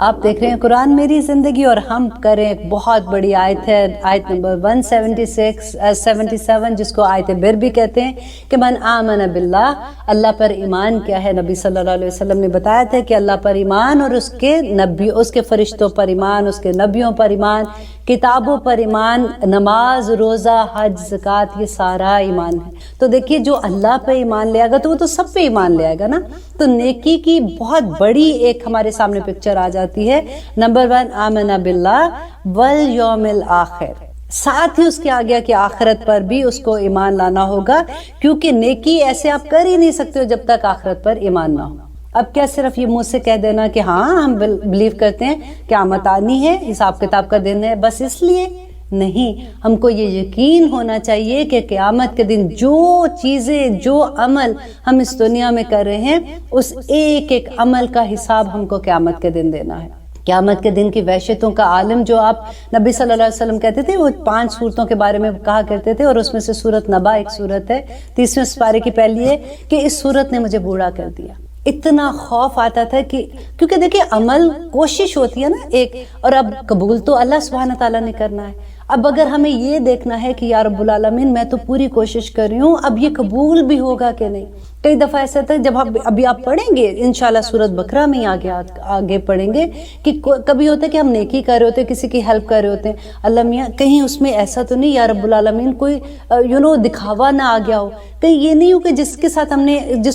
آپ دیکھ رہے ہیں قرآن میری زندگی، اور ہم کریں ایک بہت بڑی آیت ہے، آیت نمبر 177 جس کو آیت بر بھی کہتے ہیں، کہ من آمن باللہ، اللہ پر ایمان کیا ہے؟ نبی صلی اللہ علیہ وسلم نے بتایا تھا کہ اللہ پر ایمان اور اس کے نبی، اس کے فرشتوں پر ایمان، اس کے نبیوں پر ایمان، کتابوں پر ایمان، نماز، روزہ، حج، زکوٰۃ، یہ سارا ایمان ہے۔ تو دیکھیے جو اللہ پہ ایمان لے آئے گا تو وہ تو سب پہ ایمان لے آئے گا نا۔ تو نیکی کی بہت بڑی ایک ہمارے سامنے پکچر آ جاتی ہے۔ نمبر 1 آمنا باللہ والیوم الآخر، ساتھ ہی اس کے آگے کہ آخرت پر بھی اس کو ایمان لانا ہوگا، کیونکہ نیکی ایسے آپ کر ہی نہیں سکتے ہو جب تک آخرت پر ایمان نہ ہو۔ اب کیا صرف یہ منہ سے کہہ دینا کہ ہاں ہم بلیو کرتے ہیں قیامت آنی ہے، حساب کتاب کا دن ہے، بس اس لیے نہیں، ہم کو یہ یقین ہونا چاہیے کہ قیامت کے دن جو چیزیں، جو عمل ہم اس دنیا میں کر رہے ہیں، اس ایک ایک عمل کا حساب ہم کو قیامت کے دن دینا ہے۔ قیامت کے دن کی وحشتوں کا عالم جو آپ نبی صلی اللہ علیہ وسلم کہتے تھے، وہ 5 صورتوں کے بارے میں کہا کرتے تھے، اور اس میں سے سورت نبا ایک صورت ہے، 30ویں سپارے کی پہلی ہے، کہ اس صورت نے مجھے بوڑھا کر دیا۔ اتنا خوف آتا تھا کہ کیونکہ دیکھیں عمل کوشش ہوتی ہے نا ایک، اور اب قبول تو اللہ سبحانہ تعالیٰ نے کرنا ہے۔ اب اگر ہمیں یہ دیکھنا ہے کہ یا رب العالمین میں تو پوری کوشش کر رہی ہوں، اب یہ قبول بھی ہوگا کہ نہیں۔ کئی دفعہ ایسا تھا جب ابھی آپ پڑھیں گے انشاءاللہ سورت بقرہ میں آگے پڑھیں گے کہ کبھی ہوتا ہے کہ ہم نیکی کر رہے ہوتے ہیں، کسی کی ہیلپ کر رہے ہوتے ہیں، اللہ میاں کہیں اس میں ایسا تو نہیں یا رب العالمین کوئی دکھاوا نہ آ گیا ہو، کہیں یہ نہیں ہو کہ جس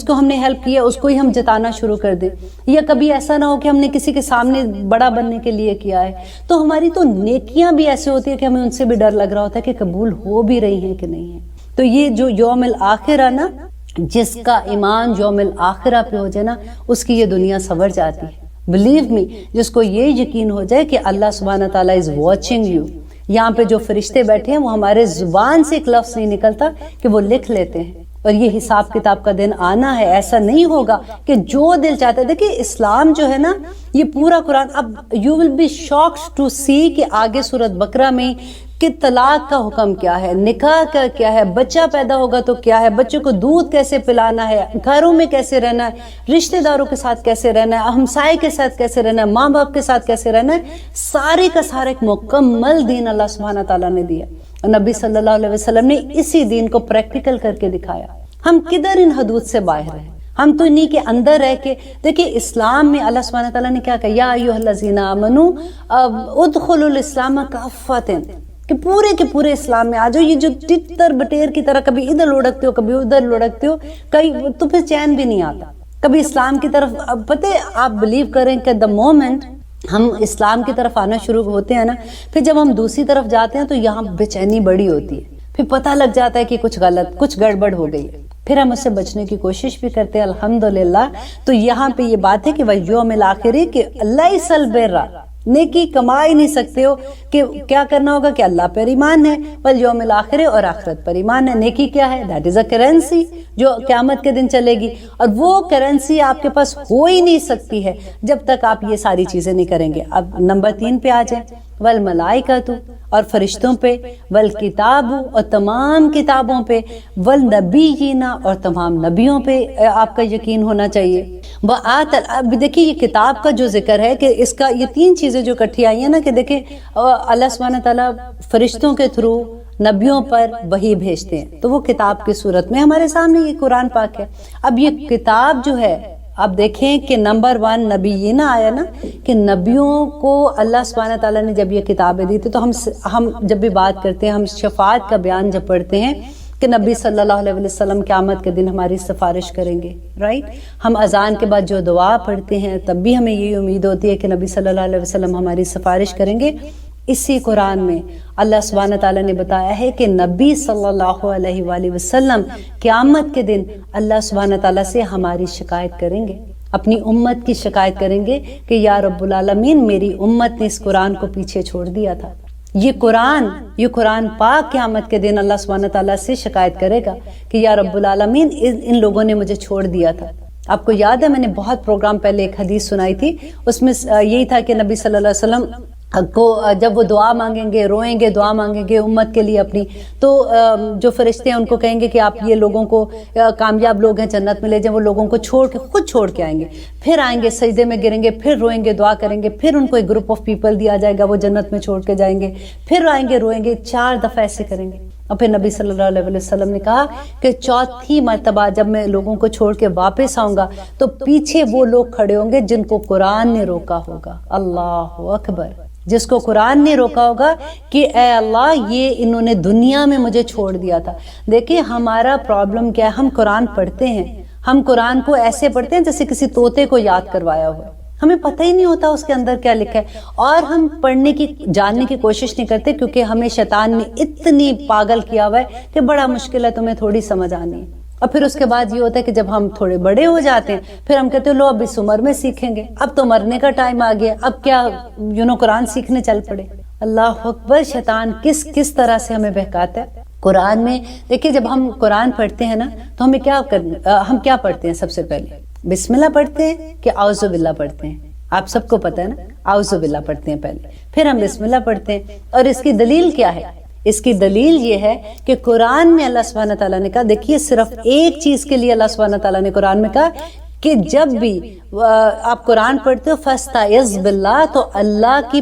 کو ہم نے ہیلپ کیا اس کو ہی ہم جتانا شروع کر دیں، یا کبھی ایسا نہ ہو کہ ہم نے کسی کے سامنے بڑا بننے کے لیے کیا ہے۔ تو ہماری تو نیکیاں بھی ایسے ہوتی ہے کہ ہمیں ان سے بھی ڈر لگ رہا ہوتا ہے کہ قبول ہو بھی رہی ہیں کہ نہیں ہے۔ تو یہ جو یوم الآخرہ نا، جس کا ایمان یوم الآخرہ پہ ہو جائے نا، اس کی یہ دنیا سنور جاتی ہے۔ بلیو می، جس کو یہ یقین ہو جائے کہ اللہ سبحانہ تعالیٰ از واچنگ یو، یہاں پہ جو فرشتے بیٹھے ہیں وہ ہمارے زبان سے ایک لفظ نہیں نکلتا کہ وہ لکھ لیتے ہیں، اور یہ حساب کتاب کا دن آنا ہے۔ ایسا نہیں ہوگا کہ جو دل چاہتا ہے، دیکھیں اسلام جو ہے نا، یہ پورا قرآن، اب you will be shocked to see کہ آگے سورت بقرہ میں کہ طلاق کا حکم کیا ہے، نکاح کا کیا ہے، بچہ پیدا ہوگا تو کیا ہے، بچوں کو دودھ کیسے پلانا ہے، گھروں میں کیسے رہنا ہے، رشتہ داروں کے ساتھ کیسے رہنا ہے، ہمسائے کے ساتھ کیسے رہنا ہے، ماں باپ کے ساتھ کیسے رہنا ہے، سارے کا سارا ایک مکمل دین اللہ سبحانہ تعالیٰ نے دیا، اور نبی صلی اللہ علیہ وسلم نے اسی دین کو پریکٹیکل کر کے دکھایا۔ ہم کدھر ان حدود سے باہر ہیں؟ ہم تو انہی کے اندر رہ کے دیکھیں، اسلام میں اللہ سبحانہ تعالیٰ نے کیا کہا، یا ایھا الذین آمنوا ادخلوا الاسلام کافۃ، کہ پورے کے پورے اسلام میں آ جاؤ۔ یہ جو تتر بٹیر کی طرح کبھی ادھر لڑکتے ہو کبھی ادھر لڑکتے ہو، کئی تو پھر چین بھی نہیں آتا کبھی اسلام کی طرف۔ پتہ ہے آپ بلیو کریں کہ دا مومنٹ ہم اسلام کی طرف آنا شروع ہوتے ہیں نا، پھر جب ہم دوسری طرف جاتے ہیں تو یہاں بے چینی بڑی ہوتی ہے، پھر پتہ لگ جاتا ہے کہ کچھ غلط، کچھ گڑبڑ ہو گئی ہے، پھر ہم اس سے بچنے کی کوشش بھی کرتے ہیں الحمدللہ۔ تو یہاں پہ یہ بات ہے کہ وَيَوْمِ الْآخِرِ کہ لَيْسَ الْبِرَّ، نیکی کما ہی نہیں سکتے ہو، کہ کیا کرنا ہوگا کہ اللہ پر ایمان ہے، وَالْيَوْمِ الْآخِرِ، اور آخرت پر ایمان ہے۔ نیکی کیا ہے؟ دیٹ از اے کرنسی جو قیامت کے دن چلے گی، اور وہ کرنسی آپ کے پاس ہو ہی نہیں سکتی ہے جب تک آپ یہ ساری چیزیں نہیں کریں گے۔ اب نمبر 3 پہ آ جائیں، والملائکۃ، اور فرشتوں پہ، والکتاب، اور تمام کتابوں پہ، والنبیین، اور تمام نبیوں پہ آپ کا یقین ہونا چاہیے۔ اب دیکھیے یہ کتاب کا جو ذکر ہے کہ اس کا یہ 3 چیزیں جو اکٹھی آئی ہیں نا، کہ دیکھیں اللہ سبحانہ تعالیٰ فرشتوں کے تھرو نبیوں پر وحی بھیجتے ہیں، تو وہ کتاب کی صورت میں ہمارے سامنے یہ قرآن پاک ہے۔ اب یہ کتاب جو ہے، آپ دیکھیں کہ نمبر 1 نبیین آیا نا، کہ نبیوں کو اللہ سبحانہ تعالیٰ نے جب یہ کتابیں دی تھی، تو ہم جب بھی بات کرتے ہیں، ہم شفاعت کا بیان جب پڑھتے ہیں کہ نبی صلی اللہ علیہ وسلم قیامت کے دن ہماری سفارش کریں گے، رائٹ؟ ہم اذان کے بعد جو دعا پڑھتے ہیں تب بھی ہمیں یہی امید ہوتی ہے کہ نبی صلی اللہ علیہ وسلم ہماری سفارش کریں گے۔ اسی قرآن میں اللہ سبحانہ تعالیٰ نے بتایا ہے کہ نبی صلی اللہ علیہ وآلہ وسلم قیامت کے دن اللہ سبحانہ تعالیٰ سے ہماری شکایت کریں گے، اپنی امت کی شکایت کریں گے کہ یا رب العالمین میری امت نے اس قرآن کو پیچھے چھوڑ دیا تھا۔ یہ قرآن پاک قیامت کے دن اللہ سبحانہ تعالیٰ سے شکایت کرے گا کہ یا رب العالمین ان لوگوں نے مجھے چھوڑ دیا تھا۔ آپ کو یاد ہے میں نے بہت پروگرام پہلے ایک حدیث سنائی تھی، اس میں یہی تھا کہ نبی صلی اللہ علیہ وسلم کو جب وہ دعا مانگیں گے، روئیں گے، دعا مانگیں گے امت کے لیے اپنی، تو جو فرشتے ہیں ان کو کہیں گے کہ آپ یہ لوگوں کو، کامیاب لوگ ہیں جنت میں لے جائیں، وہ لوگوں کو چھوڑ کے خود چھوڑ کے آئیں گے، پھر آئیں گے سجدے میں گریں گے، پھر روئیں گے، دعا کریں گے، پھر ان کو ایک گروپ آف پیپل دیا جائے گا، وہ جنت میں چھوڑ کے جائیں گے، پھر آئیں گے، روئیں گے، 4 دفعہ ایسے کریں گے۔ اور پھر نبی صلی اللہ علیہ وسلم نے کہا کہ چوتھی مرتبہ جب میں لوگوں کو چھوڑ کے واپس آؤں گا تو پیچھے وہ لوگ کھڑے ہوں گے جن کو قرآن نے روکا ہوگا۔ اللہ اکبر، جس کو قرآن نے روکا ہوگا کہ اے اللہ یہ انہوں نے دنیا میں مجھے چھوڑ دیا تھا۔ دیکھیں ہمارا پرابلم کیا ہے، ہم قرآن پڑھتے ہیں، ہم قرآن کو ایسے پڑھتے ہیں جیسے کسی طوطے کو یاد کروایا ہوا، ہمیں پتہ ہی نہیں ہوتا اس کے اندر کیا لکھا ہے، اور ہم پڑھنے کی جاننے کی کوشش نہیں کرتے کیونکہ ہمیں شیطان نے اتنی پاگل کیا ہوا ہے کہ بڑا مشکل ہے، تمہیں تھوڑی سمجھ آنی ہے۔ اور پھر اس کے بعد یہ ہوتا ہے کہ جب ہم تھوڑے بڑے ہو جاتے ہیں پھر ہم کہتے ہیں لو اب اس عمر میں سیکھیں گے، اب تو مرنے کا ٹائم آ گیا، اب کیا قرآن سیکھنے چل پڑے۔ اللہ اکبر، شیطان کس طرح سے ہمیں بہکاتا ہے۔ قرآن میں دیکھیں جب ہم قرآن پڑھتے ہیں نا تو ہمیں ہم کیا پڑھتے ہیں؟ سب سے پہلے بسم اللہ پڑھتے ہیں کہ اعوذ باللہ پڑھتے ہیں؟ آپ سب کو پتہ ہے نا، اعوذ باللہ پڑھتے ہیں پہلے، پھر ہم بسم اللہ پڑھتے ہیں۔ اور اس کی دلیل کیا ہے؟ اس کی دلیل یہ ہے کہ قرآن میں اللہ سبحانہ تعالیٰ نے کہا، دیکھیے صرف ایک چیز کے لیے اللہ سبحانہ تعالیٰ نے قرآن میں کہا کہ جب بھی آپ قرآن پڑھتے ہو فاستعذ باللہ، تو اللہ کی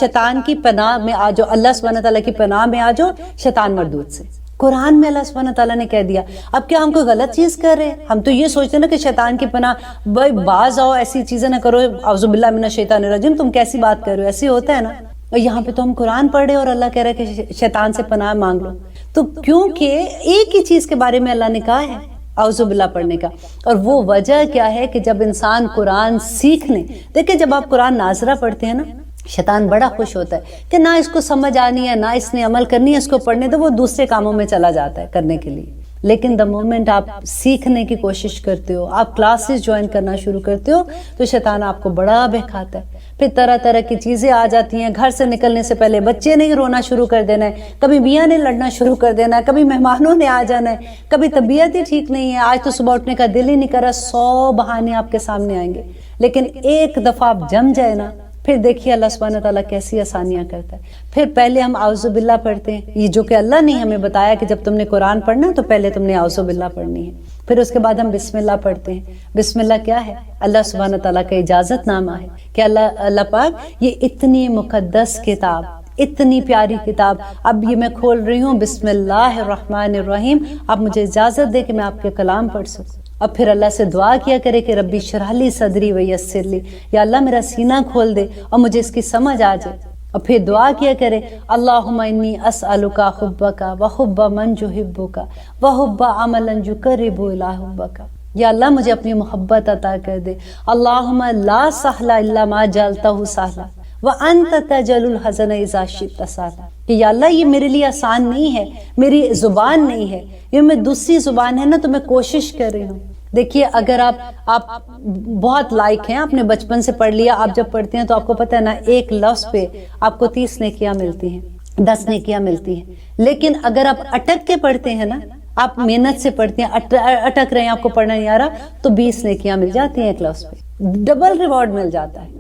شیطان کی پناہ میں آ جاؤ، اللہ سبحانہ تعالیٰ کی پناہ میں آ جاؤ شیطان مردود سے۔ قرآن میں اللہ سبحانہ تعالیٰ نے کہہ دیا۔ اب کیا ہم کوئی غلط چیز کر رہے ہیں؟ ہم تو یہ سوچتے ہیں نا کہ شیطان کی پناہ، بھائی باز آؤ، ایسی چیزیں نہ کرو، اعوذ باللہ من الشیطان الرجیم، تم کیسی بات کر رہے ہو؟ ایسے ہوتا ہے نا۔ اور یہاں پہ تو ہم قرآن پڑھ رہے اور اللہ کہہ رہا ہے کہ شیطان سے پناہ مانگ لو، تو کیونکہ ایک ہی چیز کے بارے میں اللہ نے کہا ہے اعوذ باللہ پڑھنے کا، اور وہ وجہ کیا ہے کہ جب انسان قرآن سیکھ لیں، دیکھیں جب آپ قرآن ناظرہ پڑھتے ہیں نا شیطان بڑا خوش ہوتا ہے کہ نہ اس کو سمجھ آنی ہے، نہ اس نے عمل کرنی ہے، اس کو پڑھنے تو وہ دوسرے کاموں میں چلا جاتا ہے کرنے کے لیے۔ لیکن دا مومنٹ آپ سیکھنے کی کوشش کرتے ہو، آپ کلاسز جوائن کرنا شروع کرتے ہو، تو شیطان آپ کو بڑا بہکاتا ہے، پھر طرح طرح کی چیزیں آ جاتی ہیں۔ گھر سے نکلنے سے پہلے بچے نے رونا شروع کر دینا ہے، کبھی میاں نے لڑنا شروع کر دینا ہے، کبھی مہمانوں نے آ جانا ہے، کبھی طبیعت ہی ٹھیک نہیں ہے، آج تو صبح اٹھنے کا دل ہی نہیں کر رہا، 100 بہانے آپ کے سامنے آئیں گے۔ لیکن ایک دفعہ آپ جم جائے نا، پھر دیکھیے اللہ سبحانہ تعالیٰ کیسی آسانیاں کرتا ہے۔ پھر پہلے ہم اعوذ باللہ پڑھتے ہیں، یہ جو کہ اللہ نے ہمیں بتایا کہ جب تم نے قرآن پڑھنا تو پہلے تم نے اعوذ باللہ پڑھنی ہے۔ پھر اس کے بعد ہم بسم اللہ پڑھتے ہیں۔ بسم اللہ کیا ہے؟ اللہ سبحانہ تعالیٰ کا اجازت نامہ ہے کہ اللہ پاک یہ اتنی مقدس کتاب، اتنی پیاری کتاب، اب یہ میں کھول رہی ہوں، بسم اللہ الرحمن الرحیم، اب مجھے اجازت دے کہ میں آپ کے کلام پڑھ سکوں۔ اور پھر اللہ سے دعا کیا کرے کہ ربی اشرح لی صدری ویسر لی، یا اللہ میرا سینہ کھول دے اور مجھے اس کی سمجھ آ جائے۔ اور پھر دعا کیا کرے اللہم انی اسألک حبک وحب من یحبک وحب عملا یقرب الی حبک، یا اللہ مجھے اپنی محبت عطا کر دے۔ اللہم لا سہل الا ما جعلتہ سہلا وانت تجعل الحزن اذا شئت سہلا، کہ یا اللہ یہ میرے لیے آسان نہیں ہے، میری زبان نہیں ہے، یہ میں دوسری زبان ہے نا تو میں کوشش کر رہی ہوں۔ دیکھیے اگر آپ بہت لائق ہیں، آپ نے بچپن سے پڑھ لیا، آپ جب پڑھتے ہیں تو آپ کو پتہ ہے نا ایک لفظ پہ آپ کو 30 نیکیاں ملتی ہیں، 10 نیکیاں ملتی ہیں۔ لیکن اگر آپ اٹک کے پڑھتے ہیں نا، آپ محنت سے پڑھتے ہیں، اٹک رہے ہیں، آپ کو پڑھنا نہیں آ رہا، تو 20 نیکیاں مل جاتی ہیں ایک لفظ پہ، ڈبل ریوارڈ مل جاتا ہے۔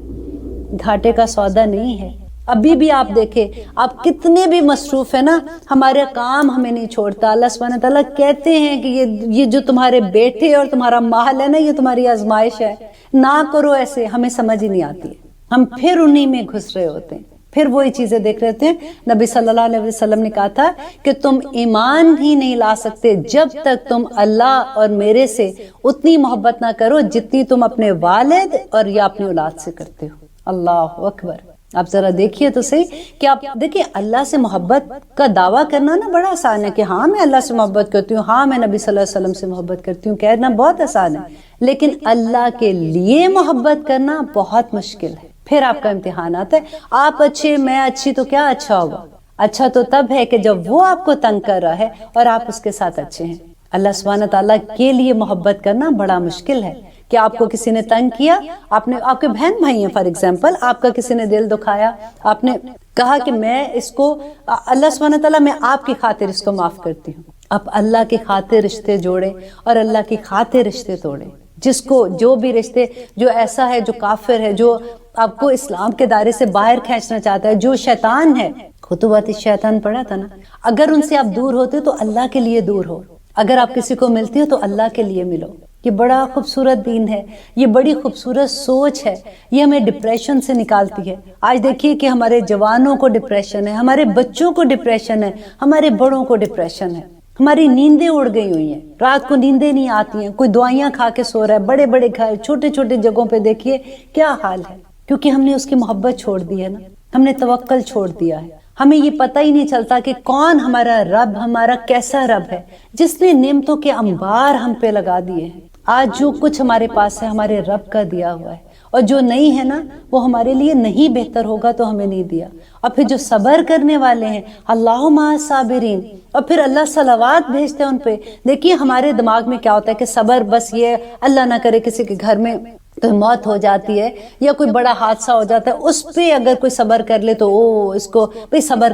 گھاٹے کا سودا نہیں ہے۔ ابھی بھی آپ دیکھیں، آپ کتنے بھی مصروف ہیں نا، ہمارے کام ہمیں نہیں چھوڑتا۔ اللہ سبحانہ تعالیٰ کہتے ہیں کہ یہ جو تمہارے بیٹے اور تمہارا مال ہے نا، یہ تمہاری آزمائش ہے، نہ کرو ایسے، ہمیں سمجھ ہی نہیں آتی ہے، ہم پھر انہی میں گھس رہے ہوتے ہیں، پھر وہی چیزیں دیکھ رہے ہیں۔ نبی صلی اللہ علیہ وسلم نے کہا تھا کہ تم ایمان ہی نہیں لا سکتے جب تک تم اللہ اور میرے سے اتنی محبت نہ کرو جتنی تم اپنے والد اور یا اپنی اولاد سے کرتے ہو۔ اللہ اکبر۔ آپ ذرا دیکھیے تو صحیح کہ آپ دیکھیں اللہ سے محبت کا دعویٰ کرنا نا بڑا آسان ہے کہ ہاں میں اللہ سے محبت کرتی ہوں، ہاں میں نبی صلی اللہ علیہ وسلم سے محبت کرتی ہوں، کہنا بہت آسان ہے، لیکن اللہ کے لیے محبت کرنا بہت مشکل ہے۔ پھر آپ کا امتحان آتا ہے، آپ اچھے میں اچھی تو کیا اچھا ہوگا؟ اچھا تو تب ہے کہ جب وہ آپ کو تنگ کر رہا ہے اور آپ اس کے ساتھ اچھے ہیں۔ اللہ سبحانہ تعالیٰ کے لیے محبت کرنا بڑا مشکل ہے کہ آپ کو کسی نے تنگ کیا، آپ کے بہن بھائی ہیں فار ایگزامپل، آپ کا کسی نے دل دکھایا، آپ نے کہا کہ میں اس کو اللہ سبحانہ تعالیٰ میں آپ کی خاطر اس کو معاف کرتی ہوں۔ آپ اللہ کی خاطر رشتے جوڑے اور اللہ کی خاطر رشتے توڑے۔ جس کو جو بھی رشتے جو ایسا ہے جو کافر ہے جو آپ کو اسلام کے دائرے سے باہر کھینچنا چاہتا ہے جو شیطان ہے، خطوبات الشیطان پڑھا تھا نا، اگر ان سے آپ دور ہوتے تو اللہ کے لیے دور ہو، اگر آپ کسی کو ملتی ہو تو اللہ کے لیے ملو۔ یہ بڑا خوبصورت دین ہے، یہ بڑی خوبصورت سوچ ہے، یہ ہمیں ڈپریشن سے نکالتی ہے۔ آج دیکھیے کہ ہمارے جوانوں کو ڈپریشن ہے، ہمارے بچوں کو ڈپریشن ہے، ہمارے بڑوں کو ڈپریشن ہے، ہماری نیندیں اڑ گئی ہوئی ہیں، رات کو نیندیں نہیں آتی ہیں، کوئی دوائیاں کھا کے سو رہا ہے، بڑے بڑے گھر چھوٹے چھوٹے جگہوں پہ دیکھیے کیا حال ہے، کیونکہ ہم نے اس کی محبت چھوڑ دی ہے نا، ہم نے توکل چھوڑ دیا ہے، ہمیں یہ پتہ ہی نہیں چلتا کہ کون ہمارا رب، ہمارا کیسا رب ہے جس نے نعمتوں کے انبار ہم پہ لگا دیے ہیں۔ آج جو کچھ ہمارے پاس ہے ہمارے رب کا دیا ہوا ہے، اور جو نہیں ہے نا وہ ہمارے لیے نہیں بہتر ہوگا تو ہمیں نہیں دیا۔ اور پھر جو صبر کرنے والے ہیں، اللہ مع صابرین، اور پھر اللہ صلوات بھیجتے ہیں ان پہ۔ دیکھیے ہمارے دماغ میں کیا ہوتا ہے کہ صبر بس یہ اللہ نہ کرے کسی کے گھر میں تو موت ہو جاتی ہے یا کوئی بڑا حادثہ ہو جاتا ہے، اس پہ اگر کوئی صبر کر لے تو اس کو بھئی صبر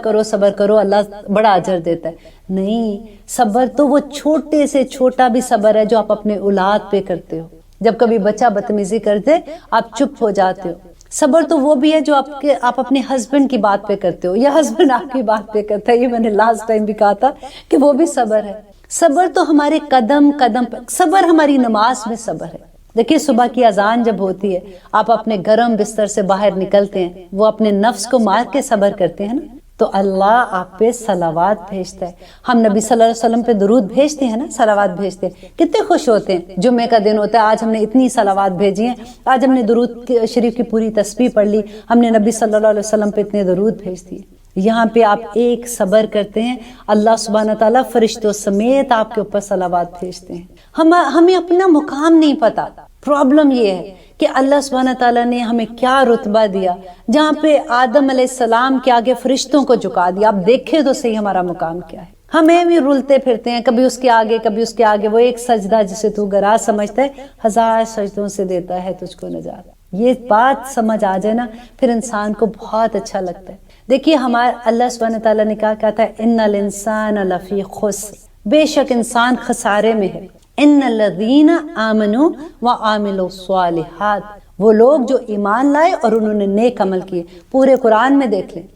کرو اللہ بڑا اجر دیتا ہے۔ نہیں، صبر تو وہ چھوٹے سے چھوٹا بھی صبر ہے جو آپ اپنے اولاد پہ کرتے ہو۔ جب کبھی بچہ بدتمیزی کر دے آپ چپ ہو جاتے ہو۔ صبر تو وہ بھی ہے جو آپ اپنے ہسبینڈ کی بات پہ کرتے ہو یا ہسبینڈ آپ کی بات پہ کرتا ہے، یہ میں نے لاسٹ ٹائم بھی کہا تھا کہ وہ بھی صبر ہے۔ صبر تو ہمارے قدم قدم پہ، صبر ہماری نماز میں صبر ہے۔ دیکھیے صبح کی اذان جب ہوتی ہے آپ اپنے گرم بستر سے باہر نکلتے ہیں، وہ اپنے نفس کو مار کے صبر کرتے ہیں نا، تو اللہ آپ پہ صلوات بھیجتا ہے۔ ہم نبی صلی اللہ علیہ وسلم پہ درود بھیجتے ہیں نا، صلوات بھیجتے ہیں، کتنے خوش ہوتے ہیں۔ جمعے کا دن ہوتا ہے، آج ہم نے اتنی صلوات بھیجی ہیں، آج ہم نے درود شریف کی پوری تسبیح پڑھ لی، ہم نے نبی صلی اللہ علیہ وسلم پہ اتنے درود بھیج دیے۔ یہاں پہ آپ ایک صبر کرتے ہیں، اللہ سبحانہ تعالیٰ فرشتوں سمیت آپ کے اوپر صلوات بھیجتے ہیں۔ ہمیں اپنا مقام نہیں پتا۔ پرابلم یہ ہے کہ اللہ سبحانہ تعالیٰ نے ہمیں کیا رتبہ دیا، جہاں پہ آدم علیہ السلام کے آگے فرشتوں کو جھکا دیا۔ آپ دیکھیں تو صحیح ہمارا مقام کیا ہے۔ ہمیں بھی رولتے پھرتے ہیں، کبھی اس کے آگے کبھی اس کے آگے۔ وہ ایک سجدہ جسے تو گرا سمجھتا ہے، 1000 سجدوں سے دیتا ہے تجھ کو نجات۔ یہ بات سمجھ آ جائے نا پھر انسان کو بہت اچھا لگتا ہے۔ دیکھیے ہمارا اللہ سبحانہ تعالیٰ نے کہا تھا ان الانسان لفی خسر، بے شک انسان خسارے میں ہے۔ ان الذین آمنوا وعملوا الصالحات، وہ لوگ جو ایمان لائے اور انہوں نے نیک عمل کیے۔ پورے قرآن میں دیکھ لیں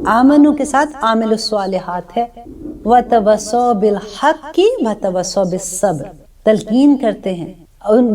آمنو کے ساتھ عامل الصالحات ہے۔ وتواصوا بالحق وتواصوا بالصبر، تلقین کرتے ہیں،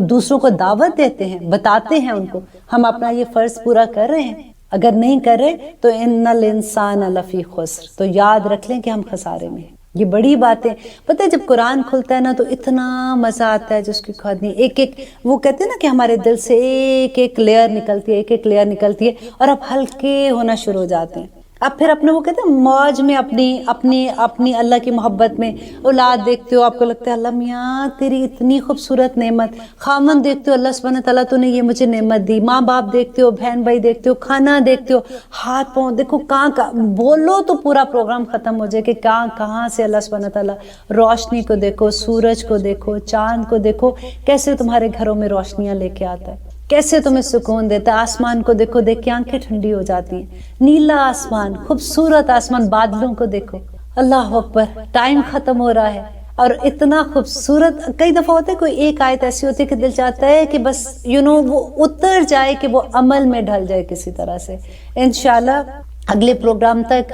دوسروں کو دعوت دیتے ہیں، بتاتے ہیں ان کو ہم اپنا یہ فرض پورا کر رہے ہیں، اگر نہیں کر رہے تو ان الانسان لفی خسر، تو یاد رکھ لیں کہ ہم خسارے میں ہیں۔ یہ بڑی باتیں پتہ ہے، جب قرآن کھلتا ہے نا تو اتنا مزہ آتا ہے جس کی خود نہیں۔ ایک ایک وہ کہتے ہیں نا کہ ہمارے دل سے ایک ایک لیئر نکلتی ہے، ایک ایک لیئر نکلتی ہے، اور آپ ہلکے ہونا شروع ہو جاتے ہیں۔ اب پھر اپنے وہ کہتے ہیں موج میں اپنی اللہ کی محبت میں اولاد دیکھتے ہو، آپ کو لگتا ہے اللہ میاں تیری اتنی خوبصورت نعمت، خامن دیکھتے ہو اللہ سبحانہ تعالیٰ تو نے یہ مجھے نعمت دی، ماں باپ دیکھتے ہو، بہن بھائی دیکھتے ہو، کھانا دیکھتے ہو، ہاتھ پاؤں دیکھو، کہاں بولو تو پورا پروگرام ختم ہو جائے کہ کہاں سے اللہ سبحانہ تعالیٰ روشنی کو دیکھو، سورج کو دیکھو، چاند کو دیکھو، کیسے تمہارے گھروں میں روشنیاں لے کے آتا ہے، کیسے تمہیں سکون دیتا ہے۔ آسمان کو دیکھو، دیکھ کے آنکھیں ٹھنڈی ہو جاتی ہیں، نیلا آسمان، خوبصورت آسمان، بادلوں کو دیکھو، اللہ اکبر، ٹائم ختم ہو رہا ہے اور اتنا خوبصورت۔ کئی دفعہ ہوتا ہے کوئی ایک آیت ایسی ہوتی ہے کہ دل چاہتا ہے کہ بس وہ اتر جائے، کہ وہ عمل میں ڈھل جائے کسی طرح سے۔ انشاءاللہ اگلے پروگرام تک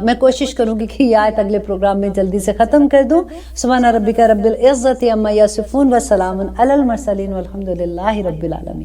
میں کوشش کروں گی کہ یہ آیت اگلے پروگرام میں جلدی سے ختم کر دوں۔ سبحان ربک رب العزت عما یصفون وسلام علی المرسلین والحمد للہ رب العالمین۔